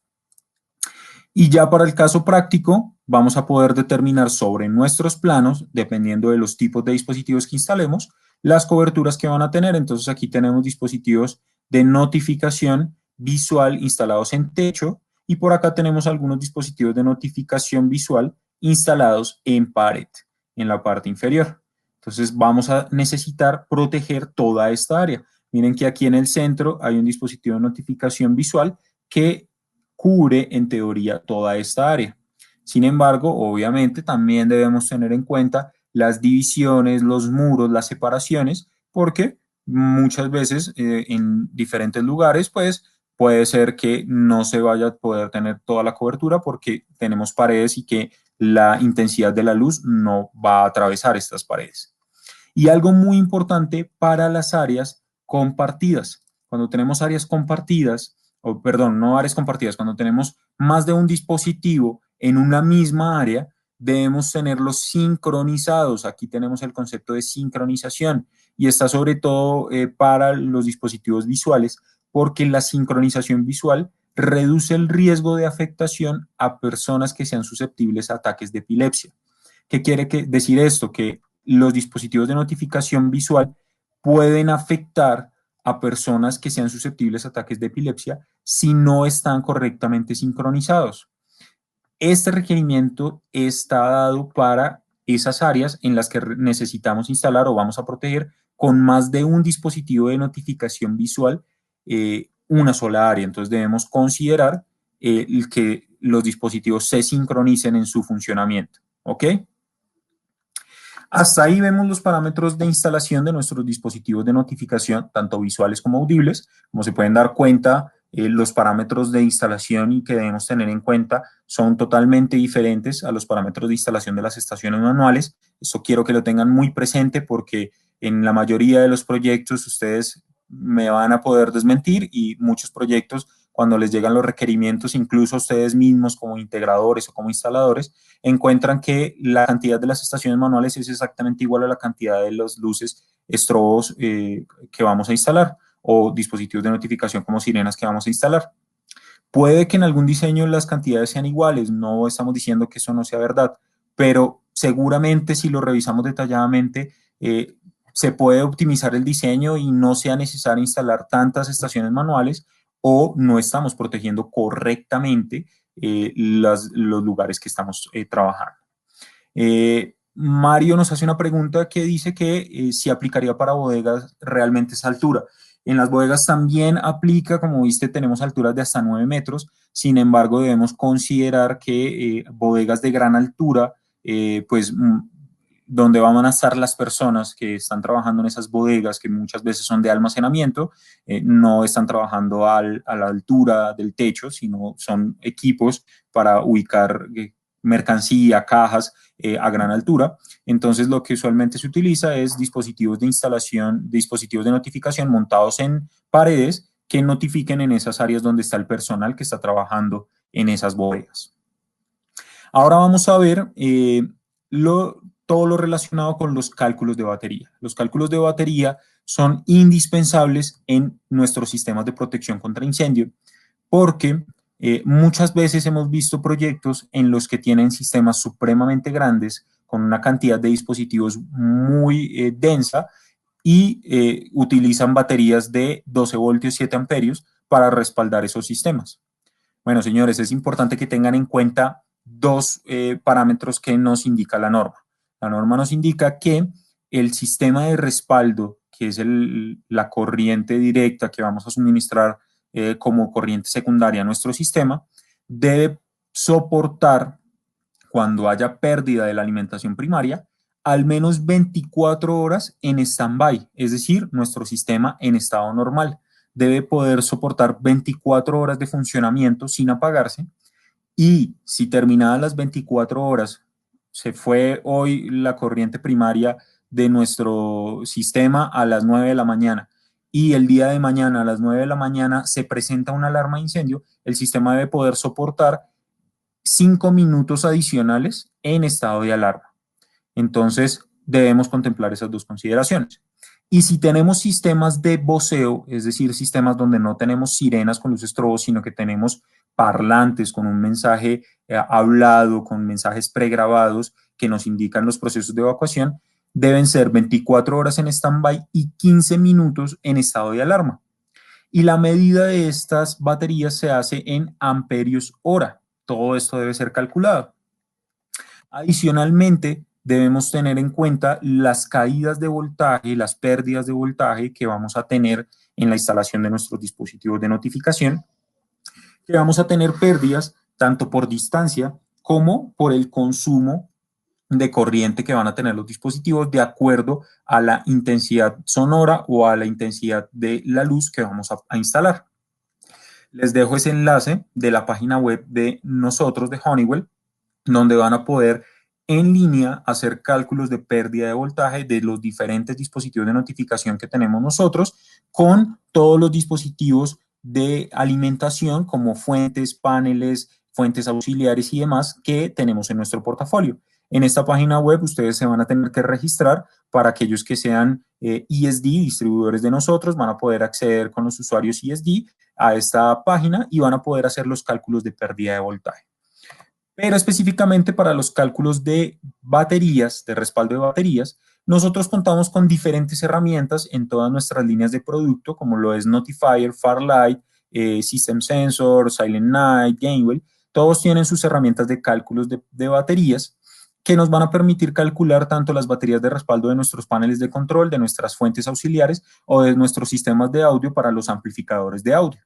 S1: Y ya para el caso práctico, vamos a poder determinar sobre nuestros planos, dependiendo de los tipos de dispositivos que instalemos, las coberturas que van a tener. Entonces aquí tenemos dispositivos de notificación visual instalados en techo y por acá tenemos algunos dispositivos de notificación visual instalados en pared, en la parte inferior. Entonces vamos a necesitar proteger toda esta área. Miren que aquí en el centro hay un dispositivo de notificación visual que cubre en teoría toda esta área. Sin embargo, obviamente también debemos tener en cuenta las divisiones, los muros, las separaciones, porque muchas veces en diferentes lugares, pues puede ser que no se vaya a poder tener toda la cobertura porque tenemos paredes y que la intensidad de la luz no va a atravesar estas paredes. Y algo muy importante para las áreas compartidas. Cuando tenemos áreas compartidas, o perdón, no áreas compartidas, cuando tenemos más de un dispositivo en una misma área, debemos tenerlos sincronizados. Aquí tenemos el concepto de sincronización y está sobre todo para los dispositivos visuales, porque la sincronización visual reduce el riesgo de afectación a personas que sean susceptibles a ataques de epilepsia. ¿Qué quiere decir esto? Que los dispositivos de notificación visual pueden afectar a personas que sean susceptibles a ataques de epilepsia si no están correctamente sincronizados. Este requerimiento está dado para esas áreas en las que necesitamos instalar o vamos a proteger con más de un dispositivo de notificación visual una sola área. Entonces debemos considerar que los dispositivos se sincronicen en su funcionamiento. ¿Ok? Hasta ahí vemos los parámetros de instalación de nuestros dispositivos de notificación, tanto visuales como audibles. Como se pueden dar cuenta, los parámetros de instalación y que debemos tener en cuenta son totalmente diferentes a los parámetros de instalación de las estaciones manuales. Eso quiero que lo tengan muy presente porque en la mayoría de los proyectos ustedes me van a poder desmentir y muchos proyectos cuando les llegan los requerimientos, incluso ustedes mismos como integradores o como instaladores, encuentran que la cantidad de las estaciones manuales es exactamente igual a la cantidad de las luces estrobos que vamos a instalar o dispositivos de notificación como sirenas que vamos a instalar. Puede que en algún diseño las cantidades sean iguales, no estamos diciendo que eso no sea verdad, pero seguramente si lo revisamos detalladamente, se puede optimizar el diseño y no sea necesario instalar tantas estaciones manuales o no estamos protegiendo correctamente los lugares que estamos trabajando. Mario nos hace una pregunta que dice que si aplicaría para bodegas realmente esa altura. En las bodegas también aplica, como viste, tenemos alturas de hasta 9 metros, sin embargo debemos considerar que bodegas de gran altura, pues donde van a estar las personas que están trabajando en esas bodegas, que muchas veces son de almacenamiento, no están trabajando a la altura del techo, sino son equipos para ubicar mercancía, cajas a gran altura. Entonces, lo que usualmente se utiliza es dispositivos de instalación, dispositivos de notificación montados en paredes que notifiquen en esas áreas donde está el personal que está trabajando en esas bodegas. Ahora vamos a ver todo lo relacionado con los cálculos de batería. Los cálculos de batería son indispensables en nuestros sistemas de protección contra incendio porque muchas veces hemos visto proyectos en los que tienen sistemas supremamente grandes con una cantidad de dispositivos muy densa y utilizan baterías de 12 voltios, 7 amperios para respaldar esos sistemas. Bueno, señores, es importante que tengan en cuenta dos parámetros que nos indica la norma. La norma nos indica que el sistema de respaldo, que es la corriente directa que vamos a suministrar como corriente secundaria a nuestro sistema, debe soportar, cuando haya pérdida de la alimentación primaria, al menos 24 horas en stand-by, es decir, nuestro sistema en estado normal. Debe poder soportar 24 horas de funcionamiento sin apagarse y si terminadas las 24 horas se fue hoy la corriente primaria de nuestro sistema a las 9 de la mañana y el día de mañana a las 9 de la mañana se presenta una alarma de incendio, el sistema debe poder soportar 5 minutos adicionales en estado de alarma. Entonces, debemos contemplar esas dos consideraciones. Y si tenemos sistemas de voceo, es decir, sistemas donde no tenemos sirenas con luces estrobos, sino que tenemos parlantes con un mensaje hablado, con mensajes pregrabados que nos indican los procesos de evacuación, deben ser 24 horas en stand-by y 15 minutos en estado de alarma. Y la medida de estas baterías se hace en amperios hora. Todo esto debe ser calculado. Adicionalmente, debemos tener en cuenta las caídas de voltaje, las pérdidas de voltaje que vamos a tener en la instalación de nuestros dispositivos de notificación, que vamos a tener pérdidas tanto por distancia como por el consumo de corriente que van a tener los dispositivos de acuerdo a la intensidad sonora o a la intensidad de la luz que vamos a instalar. Les dejo ese enlace de la página web de nosotros, de Honeywell, donde van a poder en línea hacer cálculos de pérdida de voltaje de los diferentes dispositivos de notificación que tenemos nosotros con todos los dispositivos de alimentación como fuentes, paneles, fuentes auxiliares y demás que tenemos en nuestro portafolio. En esta página web ustedes se van a tener que registrar para aquellos que sean ESD, distribuidores de nosotros, van a poder acceder con los usuarios ESD a esta página y van a poder hacer los cálculos de pérdida de voltaje. Pero específicamente para los cálculos de baterías, de respaldo de baterías, nosotros contamos con diferentes herramientas en todas nuestras líneas de producto, como lo es Notifier, Farlight, System Sensor, Silent Night, Gainwell. Todos tienen sus herramientas de cálculos de baterías que nos van a permitir calcular tanto las baterías de respaldo de nuestros paneles de control, de nuestras fuentes auxiliares o de nuestros sistemas de audio para los amplificadores de audio.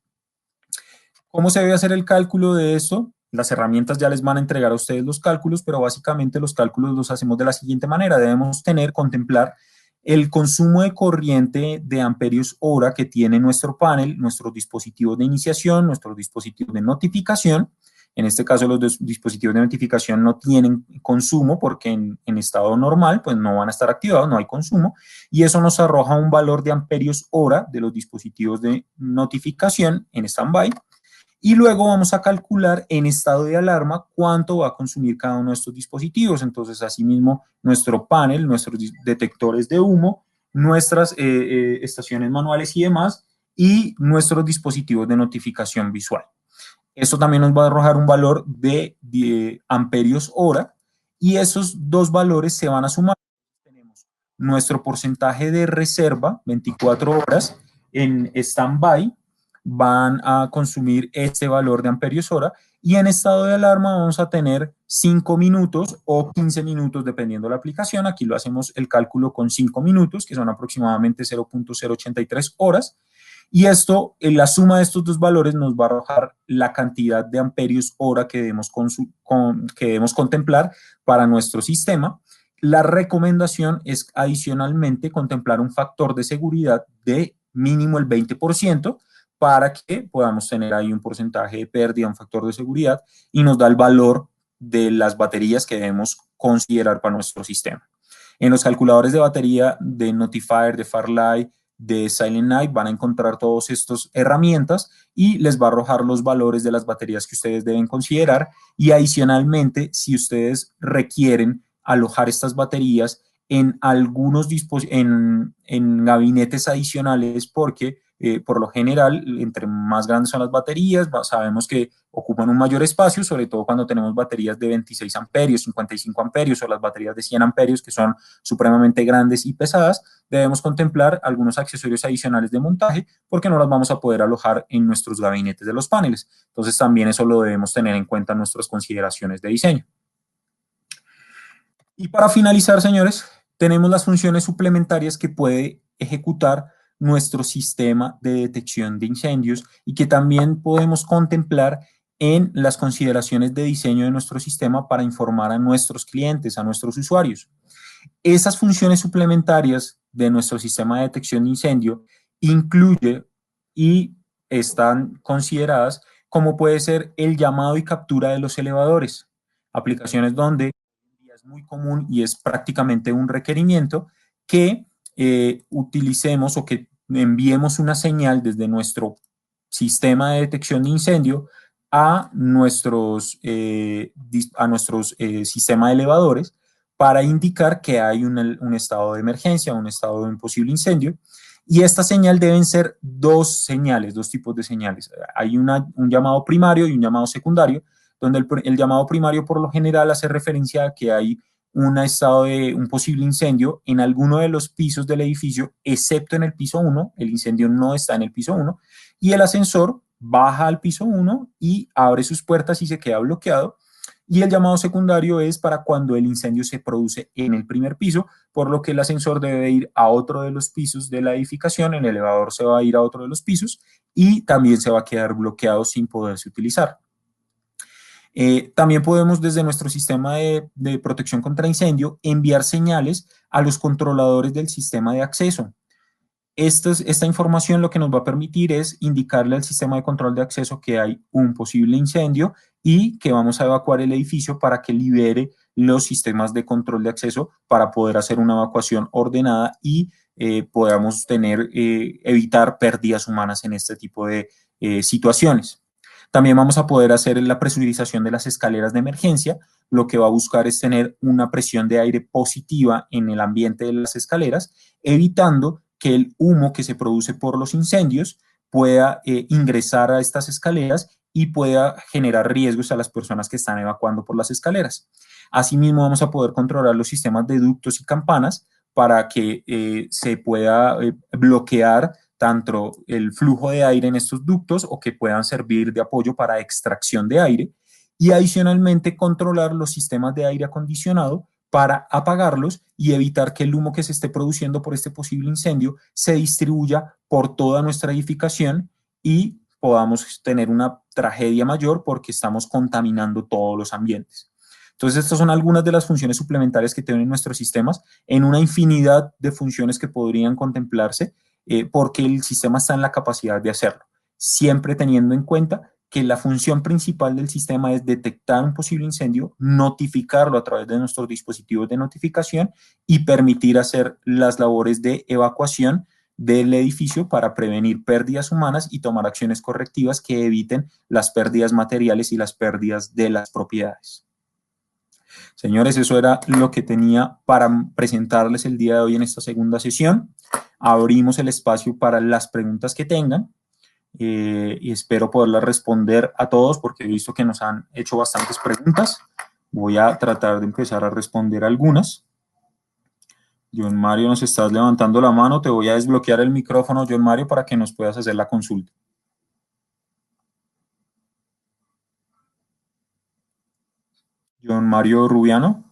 S1: ¿Cómo se debe hacer el cálculo de esto? Las herramientas ya les van a entregar a ustedes los cálculos, pero básicamente los cálculos los hacemos de la siguiente manera. Debemos contemplar el consumo de corriente de amperios hora que tiene nuestro panel, nuestros dispositivos de iniciación, nuestros dispositivos de notificación. En este caso, los dispositivos de notificación no tienen consumo porque en estado normal pues no van a estar activados, no hay consumo, y eso nos arroja un valor de amperios hora de los dispositivos de notificación en stand-by. Y luego vamos a calcular en estado de alarma cuánto va a consumir cada uno de estos dispositivos. Entonces, asimismo, nuestro panel, nuestros detectores de humo, nuestras estaciones manuales y demás, y nuestros dispositivos de notificación visual. Esto también nos va a arrojar un valor de amperios hora, y esos dos valores se van a sumar. Tenemos nuestro porcentaje de reserva, 24 horas en stand-by, van a consumir este valor de amperios hora, y en estado de alarma vamos a tener 5 minutos o 15 minutos dependiendo de la aplicación. Aquí lo hacemos el cálculo con 5 minutos, que son aproximadamente 0.083 horas, y esto, en la suma de estos dos valores nos va a arrojar la cantidad de amperios hora que debemos contemplar para nuestro sistema. La recomendación es adicionalmente contemplar un factor de seguridad de mínimo el 20% para que podamos tener ahí un porcentaje de pérdida, un factor de seguridad, y nos da el valor de las baterías que debemos considerar para nuestro sistema. En los calculadores de batería de Notifier, de Farlight, de Silent Night van a encontrar todas estas herramientas y les va a arrojar los valores de las baterías que ustedes deben considerar, y adicionalmente, si ustedes requieren alojar estas baterías en algunos en gabinetes adicionales, porque por lo general, entre más grandes son las baterías, sabemos que ocupan un mayor espacio, sobre todo cuando tenemos baterías de 26 amperios, 55 amperios o las baterías de 100 amperios que son supremamente grandes y pesadas. Debemos contemplar algunos accesorios adicionales de montaje porque no las vamos a poder alojar en nuestros gabinetes de los paneles. Entonces también eso lo debemos tener en cuenta en nuestras consideraciones de diseño. Y para finalizar, señores, tenemos las funciones suplementarias que puede ejecutar nuestro sistema de detección de incendios y que también podemos contemplar en las consideraciones de diseño de nuestro sistema para informar a nuestros clientes, a nuestros usuarios. Esas funciones suplementarias de nuestro sistema de detección de incendio incluye y están consideradas como puede ser el llamado y captura de los elevadores, aplicaciones donde es muy común y es prácticamente un requerimiento que utilicemos o que enviemos una señal desde nuestro sistema de detección de incendio a nuestros sistemas de elevadores para indicar que hay un estado de emergencia, un estado de un posible incendio. Y esta señal deben ser dos señales, dos tipos de señales. Hay un llamado primario y un llamado secundario, donde el llamado primario por lo general hace referencia a que hay un estado de un posible incendio en alguno de los pisos del edificio, excepto en el piso 1, el incendio no está en el piso 1, y el ascensor baja al piso 1 y abre sus puertas y se queda bloqueado. Y el llamado secundario es para cuando el incendio se produce en el primer piso, por lo que el ascensor debe ir a otro de los pisos de la edificación, el elevador se va a ir a otro de los pisos y también se va a quedar bloqueado sin poderse utilizar. También podemos desde nuestro sistema de protección contra incendio enviar señales a los controladores del sistema de acceso. Esta información lo que nos va a permitir es indicarle al sistema de control de acceso que hay un posible incendio y que vamos a evacuar el edificio para que libere los sistemas de control de acceso para poder hacer una evacuación ordenada y podamos evitar pérdidas humanas en este tipo de situaciones. También vamos a poder hacer la presurización de las escaleras de emergencia. Lo que va a buscar es tener una presión de aire positiva en el ambiente de las escaleras, evitando que el humo que se produce por los incendios pueda ingresar a estas escaleras y pueda generar riesgos a las personas que están evacuando por las escaleras. Asimismo, vamos a poder controlar los sistemas de ductos y campanas para que se pueda bloquear tanto el flujo de aire en estos ductos o que puedan servir de apoyo para extracción de aire, y adicionalmente controlar los sistemas de aire acondicionado para apagarlos y evitar que el humo que se esté produciendo por este posible incendio se distribuya por toda nuestra edificación y podamos tener una tragedia mayor porque estamos contaminando todos los ambientes. Entonces, estas son algunas de las funciones suplementarias que tienen nuestros sistemas en una infinidad de funciones que podrían contemplarse porque el sistema está en la capacidad de hacerlo, siempre teniendo en cuenta que la función principal del sistema es detectar un posible incendio, notificarlo a través de nuestros dispositivos de notificación y permitir hacer las labores de evacuación del edificio para prevenir pérdidas humanas y tomar acciones correctivas que eviten las pérdidas materiales y las pérdidas de las propiedades. Señores, eso era lo que tenía para presentarles el día de hoy en esta segunda sesión. Abrimos el espacio para las preguntas que tengan y espero poderlas responder a todos porque he visto que nos han hecho bastantes preguntas. Voy a tratar de empezar a responder algunas. John Mario, nos estás levantando la mano. Te voy a desbloquear el micrófono, John Mario, para que nos puedas hacer la consulta. John Mario Rubiano.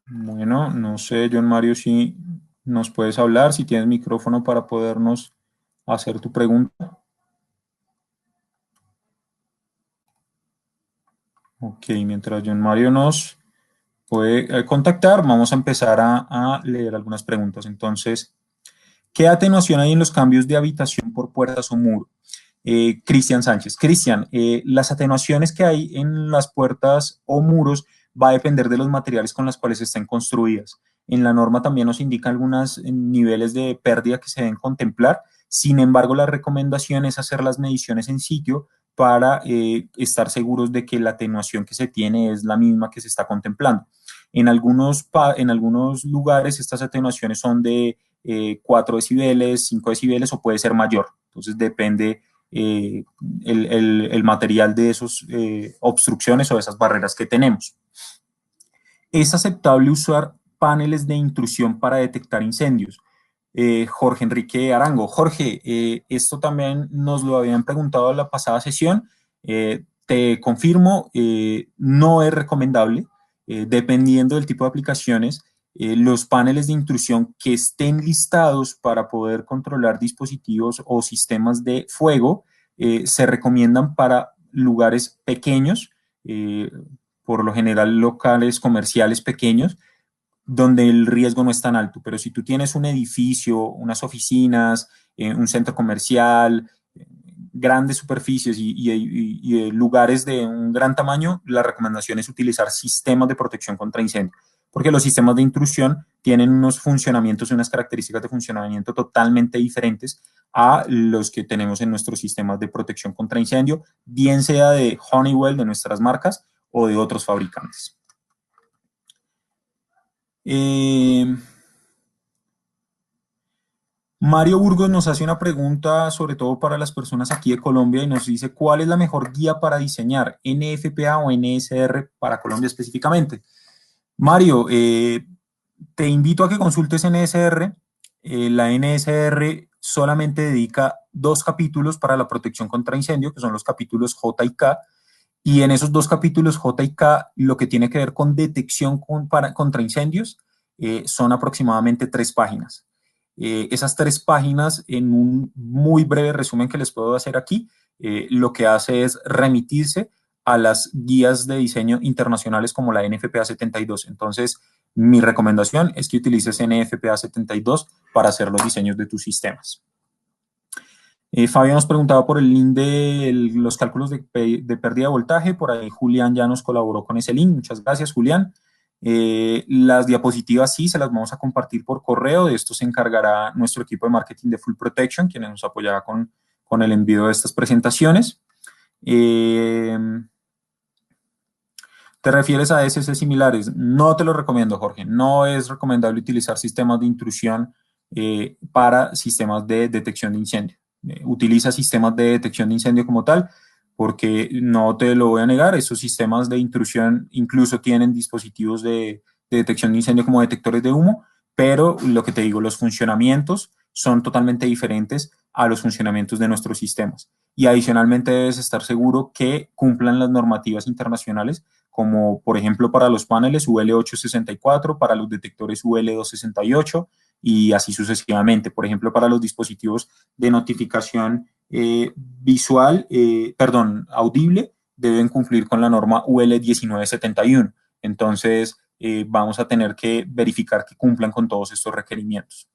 S1: Bueno, no sé, John Mario, si nos puedes hablar, si tienes micrófono para podernos hacer tu pregunta. Ok, mientras John Mario nos puede contactar, vamos a empezar a leer algunas preguntas. Entonces, ¿qué atenuación hay en los cambios de habitación por puertas o muro? Cristian Sánchez. Cristian, las atenuaciones que hay en las puertas o muros va a depender de los materiales con los cuales estén construidas. En la norma también nos indica algunos niveles de pérdida que se deben contemplar. Sin embargo, la recomendación es hacer las mediciones en sitio para estar seguros de que la atenuación que se tiene es la misma que se está contemplando. En algunos lugares estas atenuaciones son de 4 decibeles, 5 decibeles o puede ser mayor. Entonces depende el material de esas obstrucciones o de esas barreras que tenemos. ¿Es aceptable usar paneles de intrusión para detectar incendios? Jorge Enrique Arango. Jorge, esto también nos lo habían preguntado en la pasada sesión. Te confirmo, no es recomendable, dependiendo del tipo de aplicaciones. Los paneles de intrusión que estén listados para poder controlar dispositivos o sistemas de fuego se recomiendan para lugares pequeños, por lo general locales comerciales pequeños, donde el riesgo no es tan alto. Pero si tú tienes un edificio, unas oficinas, un centro comercial, grandes superficies y lugares de un gran tamaño, la recomendación es utilizar sistemas de protección contra incendio, porque los sistemas de intrusión tienen unos funcionamientos y unas características de funcionamiento totalmente diferentes a los que tenemos en nuestros sistemas de protección contra incendio, bien sea de Honeywell, de nuestras marcas, o de otros fabricantes. Mario Burgos nos hace una pregunta, sobre todo para las personas aquí de Colombia, y nos dice, ¿cuál es la mejor guía para diseñar NFPA o NSR para Colombia específicamente? Mario, te invito a que consultes NSR. La NSR solamente dedica 2 capítulos para la protección contra incendio, que son los capítulos J y K, y en esos 2 capítulos J y K, lo que tiene que ver con detección contra incendios, son aproximadamente 3 páginas. Esas 3 páginas, en un muy breve resumen que les puedo hacer aquí, lo que hace es remitirse a las guías de diseño internacionales como la NFPA 72. Entonces, mi recomendación es que utilices NFPA 72 para hacer los diseños de tus sistemas. Fabio nos preguntaba por el link de los cálculos de pérdida de voltaje. Por ahí Julián ya nos colaboró con ese link. Muchas gracias, Julián. Las diapositivas sí, se las vamos a compartir por correo. De esto se encargará nuestro equipo de marketing de Full Protection, quienes nos apoyará con el envío de estas presentaciones. ¿Te refieres a SS similares? No te lo recomiendo, Jorge. No es recomendable utilizar sistemas de intrusión para sistemas de detección de incendio. Utiliza sistemas de detección de incendio como tal, porque no te lo voy a negar, esos sistemas de intrusión incluso tienen dispositivos de detección de incendio como detectores de humo, pero lo que te digo, los funcionamientos son totalmente diferentes a los funcionamientos de nuestros sistemas. Y adicionalmente debes estar seguro que cumplan las normativas internacionales, como por ejemplo para los paneles UL 864, para los detectores UL 268 y así sucesivamente. Por ejemplo, para los dispositivos de notificación audible, deben cumplir con la norma UL 1971. Entonces, vamos a tener que verificar que cumplan con todos estos requerimientos.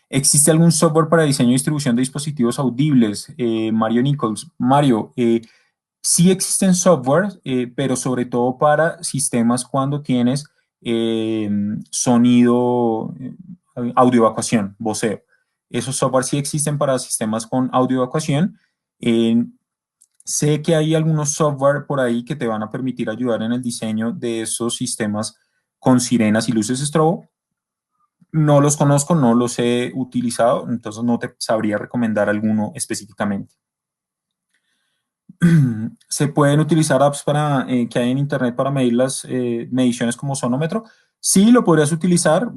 S1: ¿Existe algún software para diseño y distribución de dispositivos audibles? Mario Nichols. Mario, Sí existen software, pero sobre todo para sistemas cuando tienes sonido, audio evacuación, voceo. Esos software sí existen para sistemas con audio evacuación. Eh, Sé que hay algunos software por ahí que te van a permitir ayudar en el diseño de esos sistemas con sirenas y luces strobo. No los conozco, no los he utilizado, entonces no te sabría recomendar alguno específicamente. Se pueden utilizar apps que hay en Internet para medir las mediciones como sonómetro. Sí, lo podrías utilizar,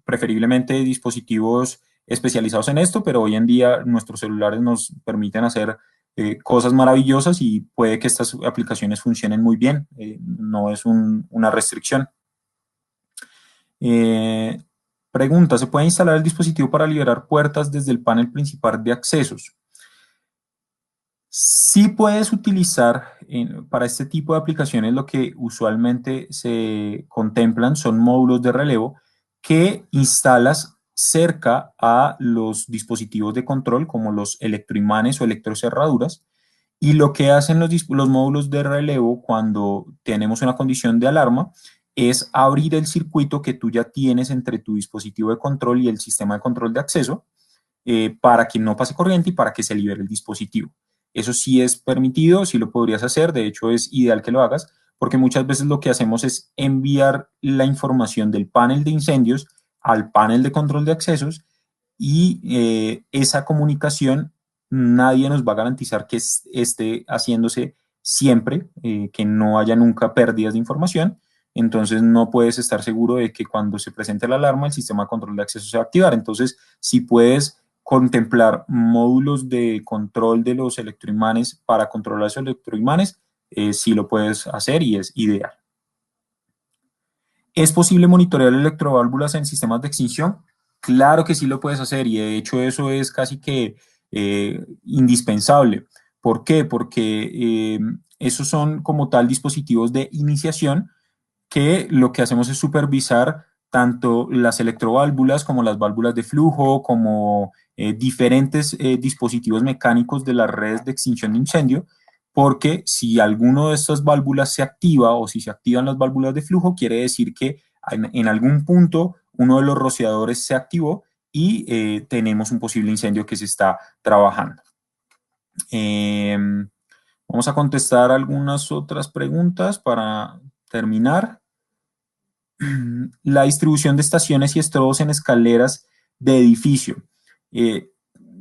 S1: preferiblemente dispositivos especializados en esto, pero hoy en día nuestros celulares nos permiten hacer cosas maravillosas y puede que estas aplicaciones funcionen muy bien. No es una restricción. Eh, Pregunta, ¿se puede instalar el dispositivo para liberar puertas desde el panel principal de accesos? Sí puedes utilizar para este tipo de aplicaciones lo que usualmente se contemplan son módulos de relevo que instalas cerca a los dispositivos de control como los electroimanes o electrocerraduras y lo que hacen los módulos de relevo cuando tenemos una condición de alarma es abrir el circuito que tú ya tienes entre tu dispositivo de control y el sistema de control de acceso para que no pase corriente y para que se libere el dispositivo. Eso sí es permitido, sí lo podrías hacer, de hecho es ideal que lo hagas, porque muchas veces lo que hacemos es enviar la información del panel de incendios al panel de control de accesos y esa comunicación nadie nos va a garantizar que esté haciéndose siempre, que no haya nunca pérdidas de información. Entonces no puedes estar seguro de que cuando se presente la alarma el sistema de control de acceso se va a activar. Entonces, si puedes contemplar módulos de control de los electroimanes para controlar esos electroimanes, sí lo puedes hacer y es ideal. ¿Es posible monitorear electroválvulas en sistemas de extinción? Claro que sí lo puedes hacer y de hecho eso es casi que indispensable. ¿Por qué? Porque esos son como tal dispositivos de iniciación que lo que hacemos es supervisar tanto las electroválvulas como las válvulas de flujo, como diferentes dispositivos mecánicos de las redes de extinción de incendio, porque si alguno de estas válvulas se activa o si se activan las válvulas de flujo, quiere decir que en algún punto uno de los rociadores se activó y tenemos un posible incendio que se está trabajando. Eh, Vamos a contestar algunas otras preguntas para terminar. La distribución de estaciones y estrobos en escaleras de edificio. Eh,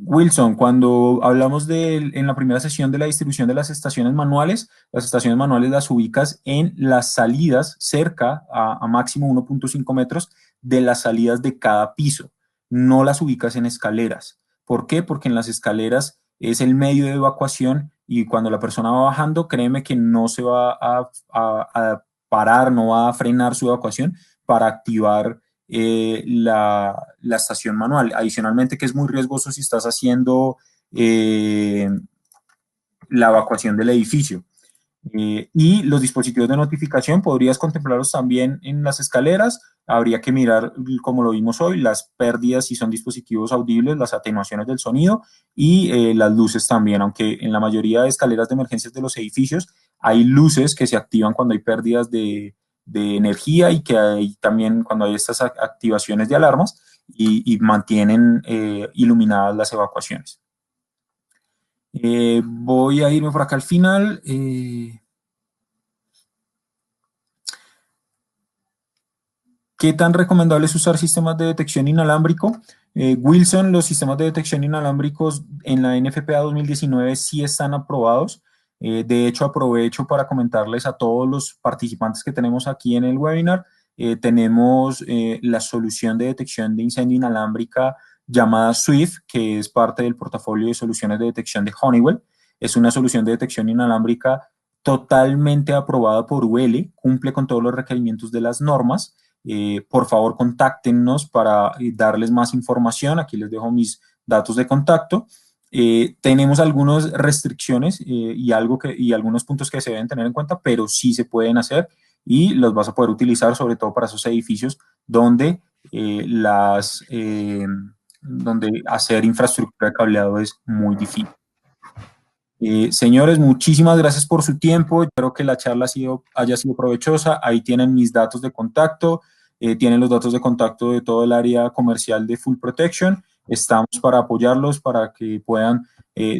S1: Wilson, cuando hablamos en la primera sesión de la distribución de las estaciones manuales las ubicas en las salidas cerca a máximo 1.5 metros de las salidas de cada piso. No las ubicas en escaleras. ¿Por qué? Porque en las escaleras es el medio de evacuación y cuando la persona va bajando, créeme que no se va a parar, no va a frenar su evacuación para activar la estación manual. Adicionalmente, que es muy riesgoso si estás haciendo la evacuación del edificio. Y los dispositivos de notificación podrías contemplarlos también en las escaleras. Habría que mirar, como lo vimos hoy, las pérdidas si son dispositivos audibles, las atenuaciones del sonido y las luces también, aunque en la mayoría de escaleras de emergencias de los edificios hay luces que se activan cuando hay pérdidas de energía y que hay también cuando hay estas activaciones de alarmas y mantienen iluminadas las evacuaciones. Voy a irme por acá al final. ¿Qué tan recomendable es usar sistemas de detección inalámbrico? Wilson, los sistemas de detección inalámbricos en la NFPA 2019 sí están aprobados. De hecho, aprovecho para comentarles a todos los participantes que tenemos aquí en el webinar. Tenemos la solución de detección de incendio inalámbrica llamada SWIFT, que es parte del portafolio de soluciones de detección de Honeywell. Es una solución de detección inalámbrica totalmente aprobada por UL, cumple con todos los requerimientos de las normas. Por favor, contáctenos para darles más información. Aquí les dejo mis datos de contacto. Tenemos algunas restricciones y algunos puntos que se deben tener en cuenta, pero sí se pueden hacer y los vas a poder utilizar sobre todo para esos edificios donde, donde hacer infraestructura de cableado es muy difícil. Señores, muchísimas gracias por su tiempo. Espero que la charla haya sido provechosa. Ahí tienen mis datos de contacto, tienen los datos de contacto de todo el área comercial de Full Protection. Estamos para apoyarlos para que puedan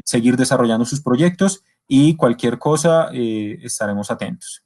S1: seguir desarrollando sus proyectos y cualquier cosa estaremos atentos.